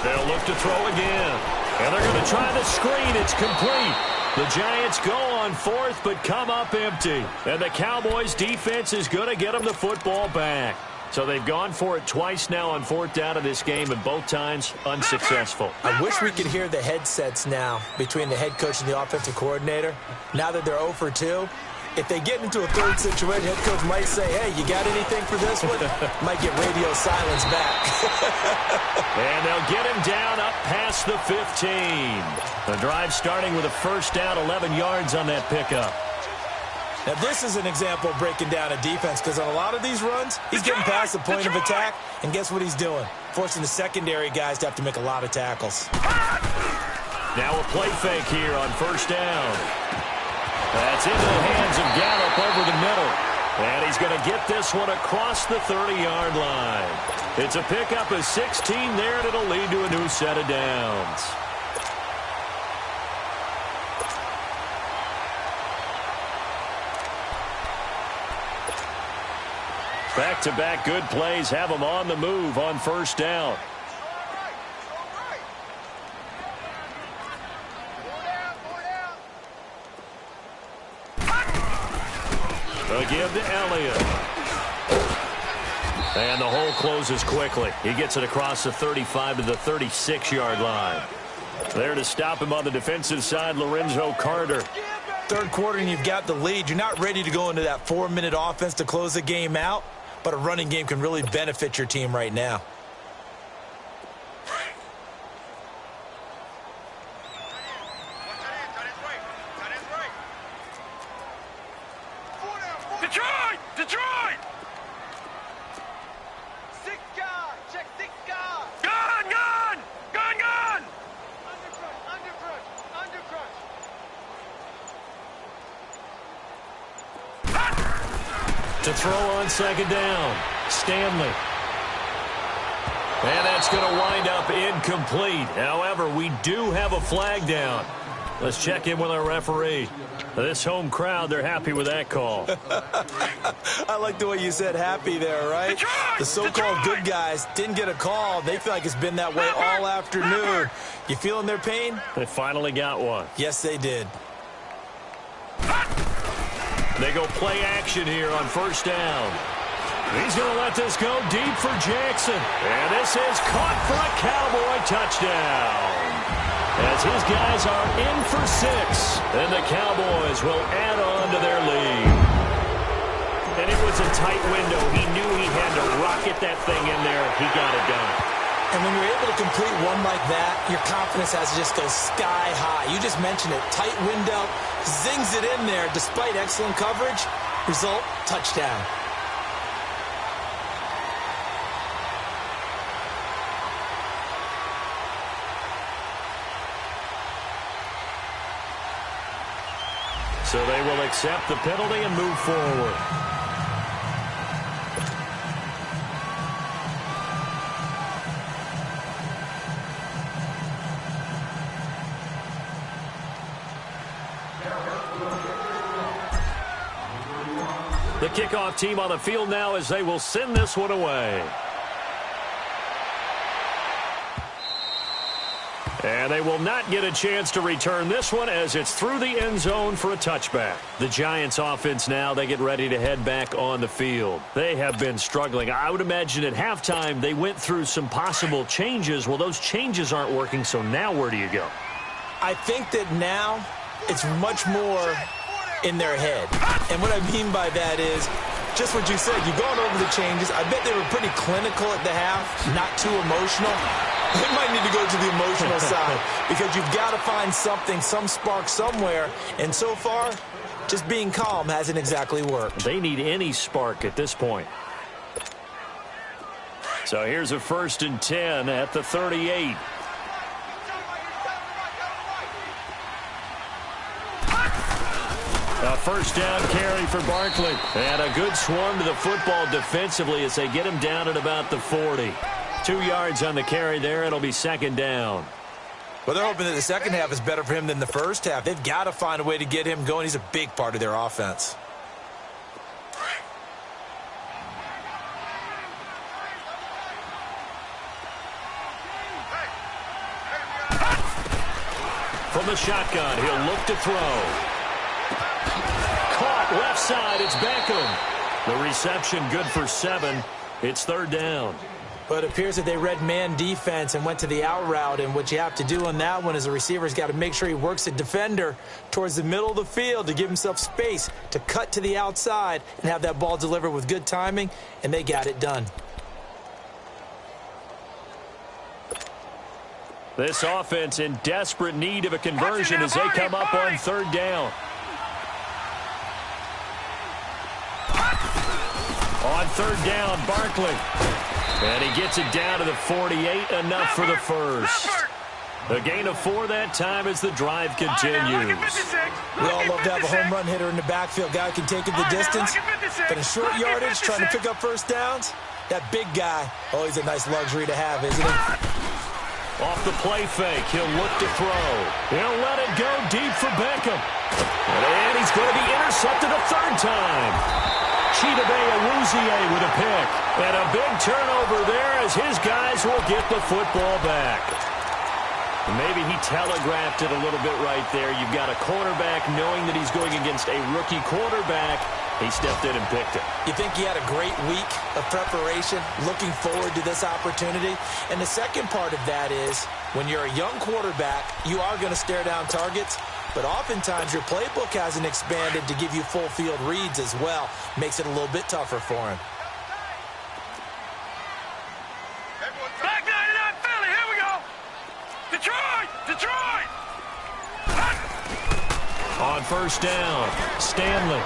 They'll look to throw again. And they're going to try the screen. It's complete. The Giants go on fourth but come up empty. And the Cowboys defense is going to get them the football back. So they've gone for it twice now on fourth down in this game, and both times unsuccessful. I wish we could hear the headsets now between the head coach and the offensive coordinator. Now that they're 0 for 2, if they get into a third situation, head coach might say, hey, you got anything for this one? Might get radio silence back. And they'll get him down up past the 15. The drive starting with a first down, 11 yards on that pickup. Now, this is an example of breaking down a defense because on a lot of these runs, he's getting past the point of attack, and guess what he's doing? Forcing the secondary guys to have to make a lot of tackles. Now a play fake here on first down. That's into the hands of Gallup over the middle. And he's going to get this one across the 30-yard line. It's a pickup of 16 there, and it'll lead to a new set of downs. Back-to-back good plays have them on the move on first down. They'll give to Elliott. And the hole closes quickly. He gets it across the 35 to the 36-yard line. There to stop him on the defensive side, Lorenzo Carter. Third quarter and you've got the lead. You're not ready to go into that 4-minute offense to close the game out, but a running game can really benefit your team right now. Detroit! Detroit! Check 6 guard! Gun! Gun! Gun! Gun! Undercrush! To throw on second down, Stanley. And that's going to wind up incomplete. However, we do have a flag down. Let's check in with our referee. This home crowd, they're happy with that call. I like the way you said happy there, right? Detroit! The so-called good guys didn't get a call. They feel like it's been that way all afternoon. You feeling their pain? They finally got one. Yes, they did. They go play action here on first down. He's going to let this go deep for Jackson. And this is caught for a Cowboy touchdown. As his guys are in for 6. And the Cowboys will add on to their lead. And it was a tight window. He knew he had to rocket that thing in there. He got it done. And when you're able to complete one like that, your confidence has to just go sky high. You just mentioned it. Tight window, zings it in there despite excellent coverage. Result, touchdown. So they will accept the penalty and move forward. The kickoff team on the field now as they will send this one away. And they will not get a chance to return this one as it's through the end zone for a touchback. The Giants offense now, they get ready to head back on the field. They have been struggling. I would imagine at halftime they went through some possible changes. Well, those changes aren't working, so now where do you go? I think that now it's much more in their head. And what I mean by that is just what you said. You've gone over the changes. I bet they were pretty clinical at the half, not too emotional. They might need to go to the emotional side because you've got to find something, some spark somewhere. And so far, just being calm hasn't exactly worked. They need any spark at this point. So here's a 1st and 10 at the 38. A first down carry for Barkley. And a good swarm to the football defensively as they get him down at about the 40. 2 yards on the carry there. It'll be 2nd down. Well, they're hoping that the second half is better for him than the first half. They've got to find a way to get him going. He's a big part of their offense. From the shotgun, he'll look to throw. Caught left side. It's Beckham. The reception good for 7. It's 3rd down. But it appears that they read man defense and went to the out route. And what you have to do on that one is the receiver's got to make sure he works the defender towards the middle of the field to give himself space to cut to the outside and have that ball delivered with good timing. And they got it done. This offense in desperate need of a conversion as they come up on 3rd down. On 3rd down, Barkley. And he gets it down to the 48, enough for the first. A gain of 4 that time as the drive continues. We all love to have a home run hitter in the backfield. Guy who can take it the distance. But in short yardage, trying to pick up first downs, that big guy, oh, he's a nice luxury to have, isn't he? Off the play fake, he'll look to throw. He'll let it go deep for Beckham. And he's going to be intercepted a 3rd time. Chidobe with a pick. And a big turnover there as his guys will get the football back. Maybe he telegraphed it a little bit right there. You've got a cornerback knowing that he's going against a rookie quarterback. He stepped in and picked it. You think he had a great week of preparation, looking forward to this opportunity? And the second part of that is, when you're a young quarterback, you are going to stare down targets, but oftentimes your playbook hasn't expanded to give you full field reads as well. Makes it a little bit tougher for him. Back 99 Philly, here we go. Detroit! Detroit! On 1st down, Stanley.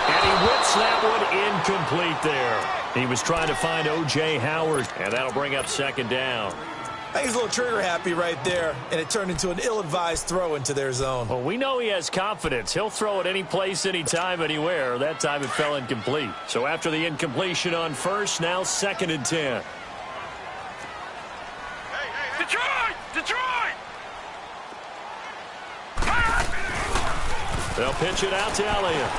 And he whips that one incomplete there. He was trying to find O.J. Howard, and that'll bring up 2nd down. I think he's a little trigger happy right there, and it turned into an ill-advised throw into their zone. Well, we know he has confidence. He'll throw it any place, anytime, anywhere. That time it fell incomplete. So after the incompletion on 1st, now 2nd and 10. Detroit! Detroit! They'll pitch it out to Elliott.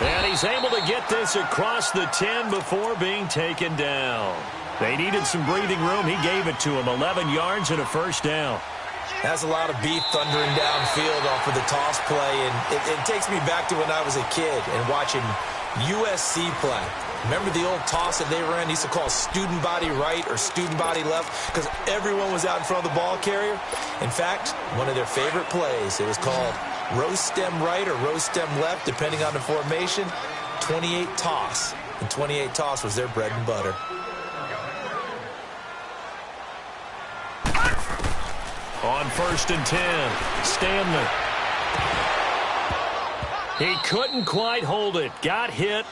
And he's able to get this across the 10 before being taken down. They needed some breathing room. He gave it to him. 11 yards and a 1st down. That's a lot of beef thundering downfield off of the toss play. And it takes me back to when I was a kid and watching USC play. Remember the old toss that they ran? They used to call student body right or student body left because everyone was out in front of the ball carrier. In fact, one of their favorite plays, it was called rose stem right or rose stem left, depending on the formation. 28 toss. And 28 toss was their bread and butter. On 1st and 10, Stanley. He couldn't quite hold it. Got hit.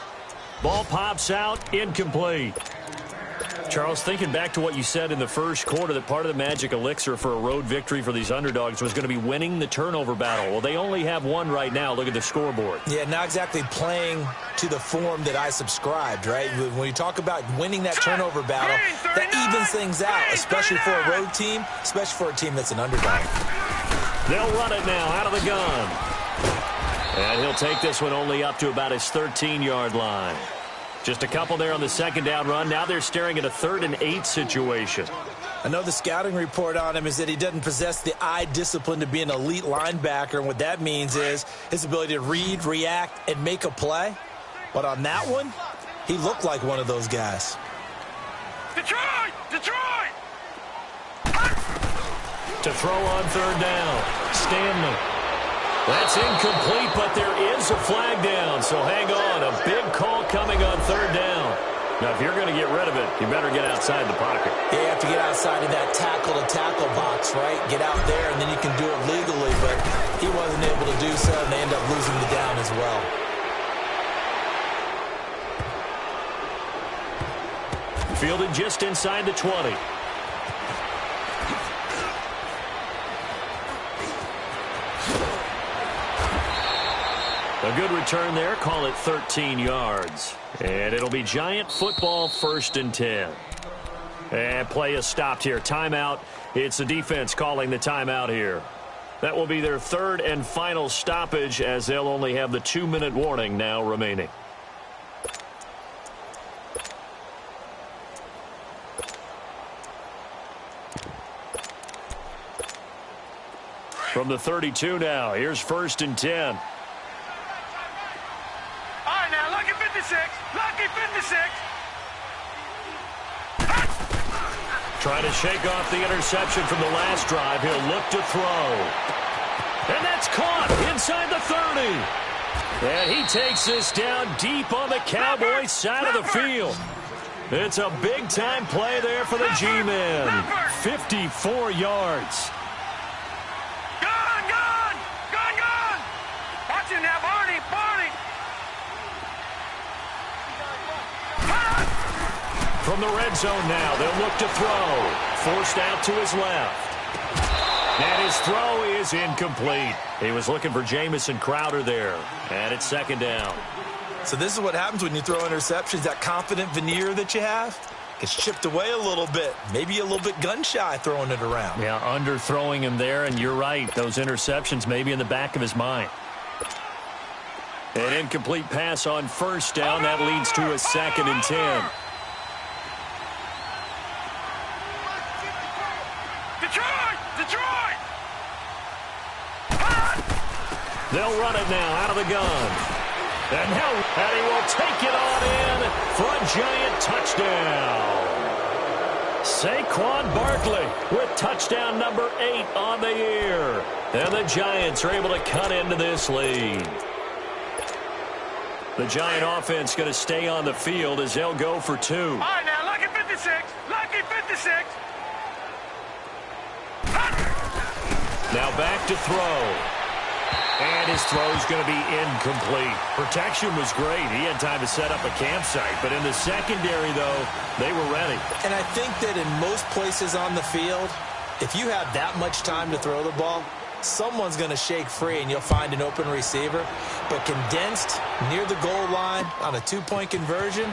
Ball pops out. Incomplete. Charles, thinking back to what you said in the first quarter, that part of the magic elixir for a road victory for these underdogs was going to be winning the turnover battle. Well, they only have one right now. Look at the scoreboard. Yeah, not exactly playing to the form that I subscribed, right? When you talk about winning that turnover battle, that evens things out, especially for a road team, especially for a team that's an underdog. They'll run it now out of the gun. And he'll take this one only up to about his 13-yard line. Just a couple there on the second down run. Now they're staring at a 3rd and 8 situation. I know the scouting report on him is that he doesn't possess the eye discipline to be an elite linebacker. And what that means is his ability to read, react, and make a play. But on that one, he looked like one of those guys. Detroit! Detroit! To throw on 3rd down. Stanley. That's incomplete, but there is a flag down. So hang on. A big call coming on 3rd down. Now, if you're going to get rid of it, you better get outside the pocket. Yeah, you have to get outside of that tackle-to-tackle box, right? Get out there, and then you can do it legally. But he wasn't able to do so, and they end up losing the down as well. Fielded just inside the 20. A good return there. Call it 13 yards. And it'll be Giant football, 1st and 10. And play is stopped here. Timeout. It's the defense calling the timeout here. That will be their 3rd and final stoppage, as they'll only have the 2-minute warning now remaining. From the 32 now, here's 1st and 10. All right, now, lucky 56. Lucky 56. Trying to shake off the interception from the last drive. He'll look to throw. And that's caught inside the 30. And he takes this down deep on the Cowboys side of the field. It's a big-time play there for the G-Men. 54 yards. Watch him now, Barney, Barney. From the red zone now, they'll look to throw. Forced out to his left. And his throw is incomplete. He was looking for Jamison Crowder there. And it's 2nd down. So this is what happens when you throw interceptions. That confident veneer that you have gets chipped away a little bit. Maybe a little bit gun-shy throwing it around. Yeah, underthrowing him there, and you're right. Those interceptions may be in the back of his mind. An incomplete pass on 1st down. That leads to a 2nd and 10. Detroit! Detroit! They'll run it now out of the gun. And he will take it on in for a Giant touchdown. Saquon Barkley with touchdown number 8 on the year. And the Giants are able to cut into this lead. The Giant offense going to stay on the field as they'll go for 2. All right, now, lucky 56. Lucky 56. Now back to throw. And his throw's going to be incomplete. Protection was great. He had time to set up a campsite. But in the secondary, though, they were ready. And I think that in most places on the field, if you have that much time to throw the ball, someone's going to shake free and you'll find an open receiver. But condensed near the goal line on a 2-point conversion,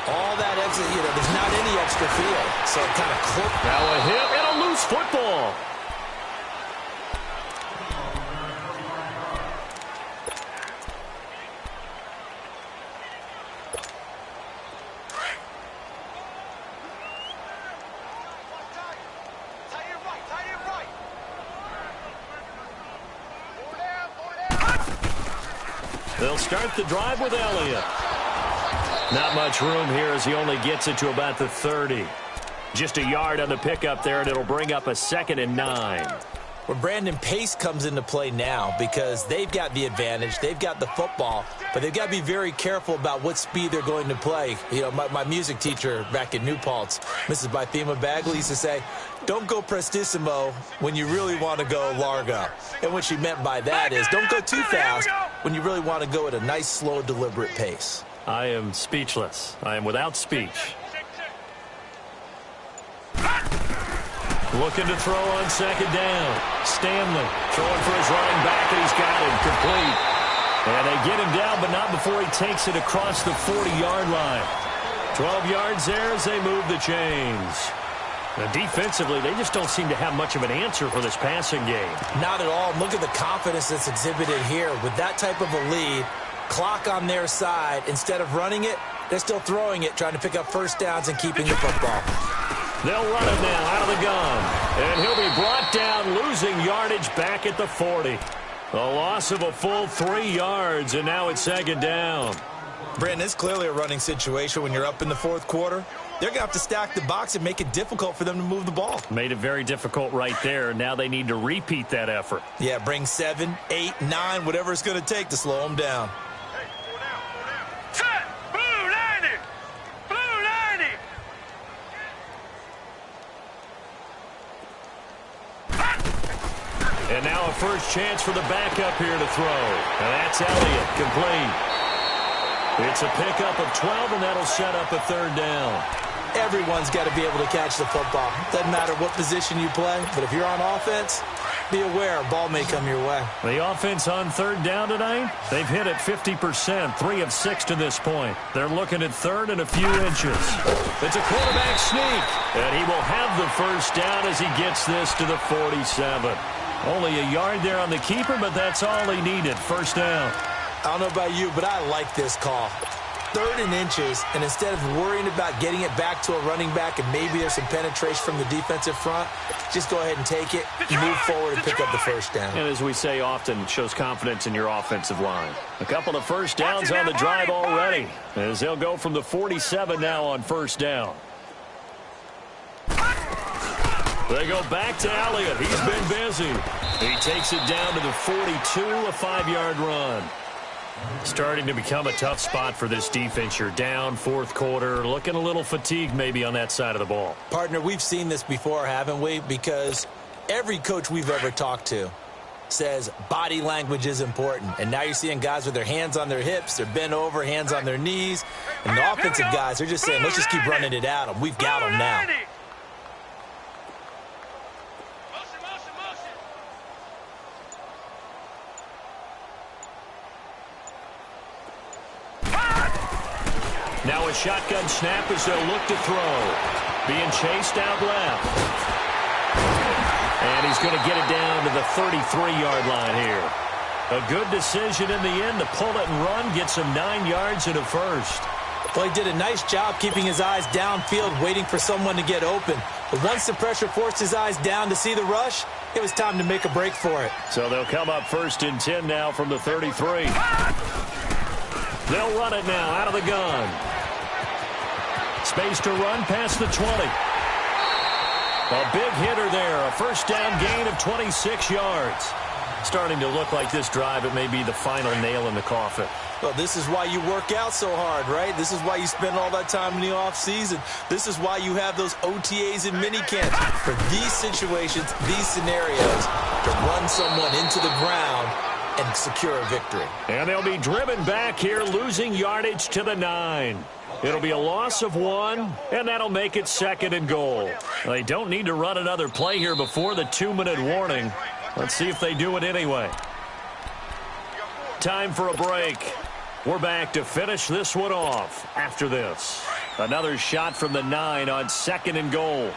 all that extra, there's not any extra field. So it kind of clipped. Now a hit and a loose football. They'll start the drive with Elliott. Not much room here as he only gets it to about the 30. Just a yard on the pickup there, and it'll bring up a 2nd and 9. Well, Brandon, pace comes into play now because they've got the advantage. They've got the football, but they've got to be very careful about what speed they're going to play. My music teacher back in New Paltz, Mrs. Bythema Bagley, used to say, don't go prestissimo when you really want to go largo. And what she meant by that is don't go too fast when you really want to go at a nice, slow, deliberate pace. I am speechless. I am without speech. Looking to throw on 2nd down. Stanley throwing for his running back, and he's got him complete. And they get him down, but not before he takes it across the 40-yard line. 12 yards there as they move the chains. Now, defensively, they just don't seem to have much of an answer for this passing game. Not at all. Look at the confidence that's exhibited here. With that type of a lead, clock on their side, instead of running it, They're still throwing it, trying to pick up first downs and keeping the football. They'll run it now out of the gun. And he'll be brought down, losing yardage back at the 40. A loss of a full 3 yards, and now it's second down. Brandon, it's clearly a running situation when you're up in the fourth quarter. They're going to have to stack the box and make it difficult for them to move the ball. Made it very difficult right there. Now they need to repeat that effort. Yeah, bring 7, 8, 9, whatever it's going to take to slow them down. Set! Blue 90! Blue 90! And now a first chance for the backup here to throw. And that's Elliott, complete. It's a pickup of 12, and that'll set up a third down. Everyone's got to be able to catch the football. Doesn't matter what position you play, but if you're on offense, be aware a ball may come your way. The offense on third down tonight, they've hit it 50%, 3 of 6 to this point. They're looking at third and a few inches. It's a quarterback sneak, and he will have the first down as he gets this to the 47. Only a yard there on the keeper, but that's all he needed. First down. I don't know about you, but I like this call. 3rd and inches, and instead of worrying about getting it back to a running back and maybe there's some penetration from the defensive front, just go ahead and take it, move forward, and pick up the first down. And as we say often, shows confidence in your offensive line. A couple of first downs on the drive already, as they'll go from the 47 now on first down. They go back to Elliott. He's been busy. He takes it down to the 42, a 5-yard run. Starting to become a tough spot for this defense. You're down fourth quarter, looking a little fatigued maybe on that side of the ball. Partner, we've seen this before, haven't we? Because every coach we've ever talked to says body language is important. And now you're seeing guys with their hands on their hips, they're bent over, hands on their knees. And the offensive guys, they're just saying, let's just keep running it at them. We've got them now. Now a shotgun snap as they'll look to throw. Being chased out left. And he's going to get it down to the 33-yard line here. A good decision in the end to pull it and run, get some 9 yards and a first. Well, he did a nice job keeping his eyes downfield, waiting for someone to get open. But once the pressure forced his eyes down to see the rush, it was time to make a break for it. So they'll come up 1st and 10 now from the 33. They'll run it now out of the gun. Space to run past the 20. A big hitter there. A first down gain of 26 yards. Starting to look like this drive, it may be the final nail in the coffin. Well, this is why you work out so hard, right? This is why you spend all that time in the offseason. This is why you have those OTAs and minicamps. For these situations, these scenarios, to run someone into the ground and secure a victory. And they'll be driven back here, losing yardage to the 9. It'll be a loss of 1, and that'll make it 2nd and goal. They don't need to run another play here before the 2-minute warning. Let's see if they do it anyway. Time for a break. We're back to finish this one off after this. Another shot from the 9 on 2nd and goal.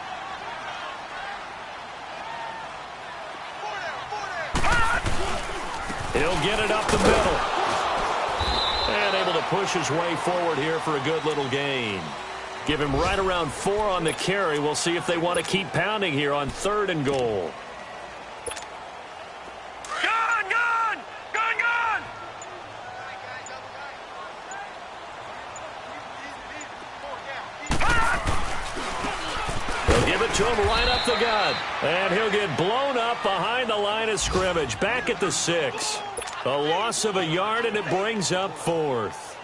He'll get it up the middle. And able to push his way forward here for a good little gain. Give him right around 4 on the carry. We'll see if they want to keep pounding here on 3rd and goal. Gun, gun! Gun, gun! They'll give it to him right up the gut. And he'll get blown up behind the line of scrimmage. Back at the 6. A loss of a yard, and it brings up 4th.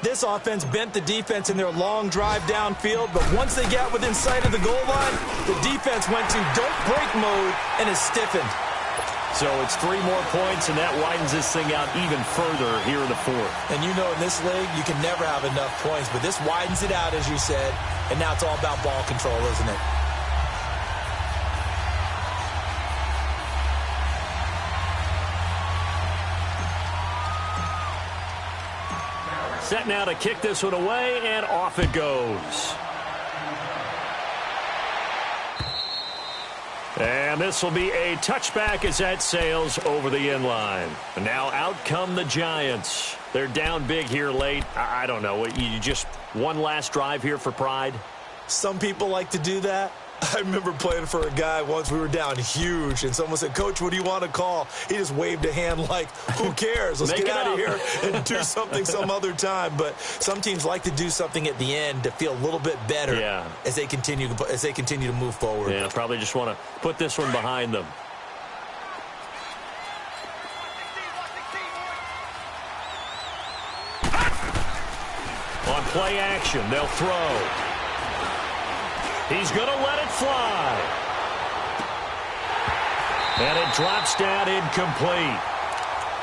This offense bent the defense in their long drive downfield, but once they got within sight of the goal line, the defense went to don't break mode and is stiffened. So it's 3 more points, and that widens this thing out even further here in the 4th. And you know in this league, you can never have enough points, but this widens it out, as you said, and now it's all about ball control, isn't it? Set now to kick this one away, and off it goes. And this will be a touchback as that sails over the end line. And now out come the Giants. They're down big here late. I don't know. You just one last drive here for pride? Some people like to do that. I remember playing for a guy once. We were down huge, and someone said, "Coach, what do you want to call?" He just waved a hand like, who cares? Let's get out of here and do something some other time. But some teams like to do something at the end to feel a little bit better as they continue to move forward. Yeah, probably just want to put this one behind them. On play action, they'll throw. He's going to let it fly. And it drops down incomplete.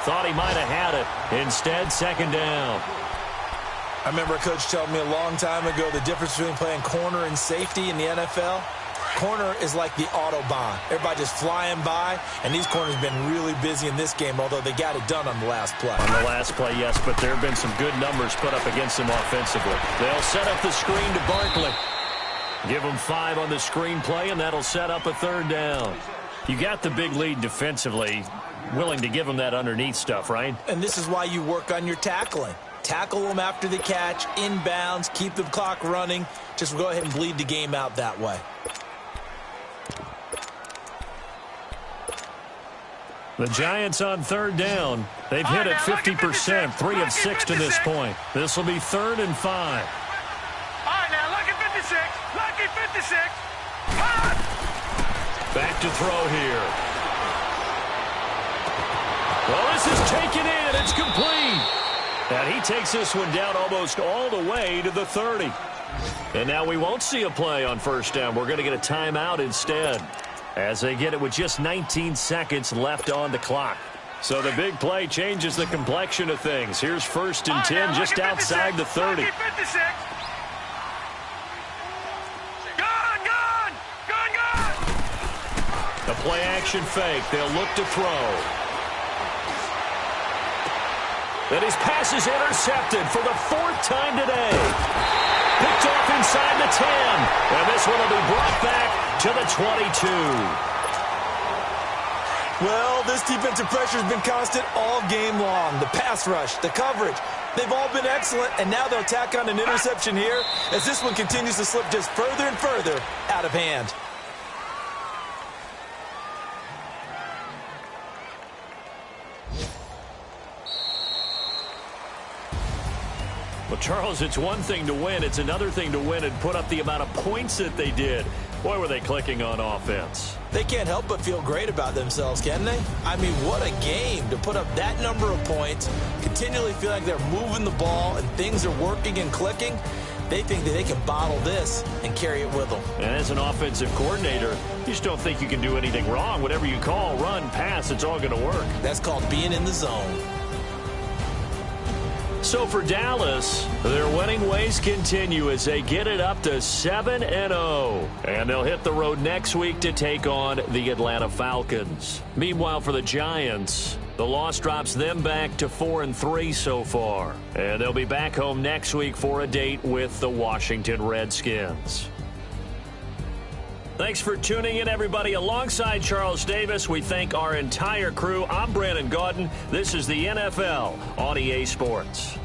Thought he might have had it. Instead, second down. I remember a coach telling me a long time ago the difference between playing corner and safety in the NFL. Corner is like the Autobahn. Everybody just flying by, and these corners have been really busy in this game, although they got it done on the last play. On the last play, yes, but there have been some good numbers put up against them offensively. They'll set up the screen to Barkley. Give them 5 on the screen play, and that'll set up a third down. You got the big lead defensively, willing to give them that underneath stuff, right? And this is why you work on your tackling. Tackle them after the catch, inbounds, keep the clock running. Just go ahead and bleed the game out that way. The Giants on third down. They've hit it 50%, 3 of 6 to this point. This will be 3rd and 5. Lucky 56. Back to throw here. Well, this is taken in. It's complete. And he takes this one down almost all the way to the 30. And now we won't see a play on first down. We're going to get a timeout instead, as they get it with just 19 seconds left on the clock. So the big play changes the complexion of things. Here's 1st and 10 just outside the 30. Lucky 56. The play-action fake. They'll look to throw. And his pass is intercepted for the 4th time today. Picked off inside the 10. And this one will be brought back to the 22. Well, this defensive pressure has been constant all game long. The pass rush, the coverage, they've all been excellent. And now they'll tack on an interception here as this one continues to slip just further and further out of hand. Well, Charles, it's one thing to win. It's another thing to win and put up the amount of points that they did. Boy, were they clicking on offense. They can't help but feel great about themselves, can they? I mean, what a game to put up that number of points, continually feel like they're moving the ball and things are working and clicking. They think that they can bottle this and carry it with them. And as an offensive coordinator, you just don't think you can do anything wrong. Whatever you call, run, pass, it's all going to work. That's called being in the zone. So for Dallas, their winning ways continue as they get it up to 7-0. And they'll hit the road next week to take on the Atlanta Falcons. Meanwhile, for the Giants, the loss drops them back to 4-3 so far. And they'll be back home next week for a date with the Washington Redskins. Thanks for tuning in, everybody. Alongside Charles Davis, we thank our entire crew. I'm Brandon Gaudin. This is the NFL on EA Sports.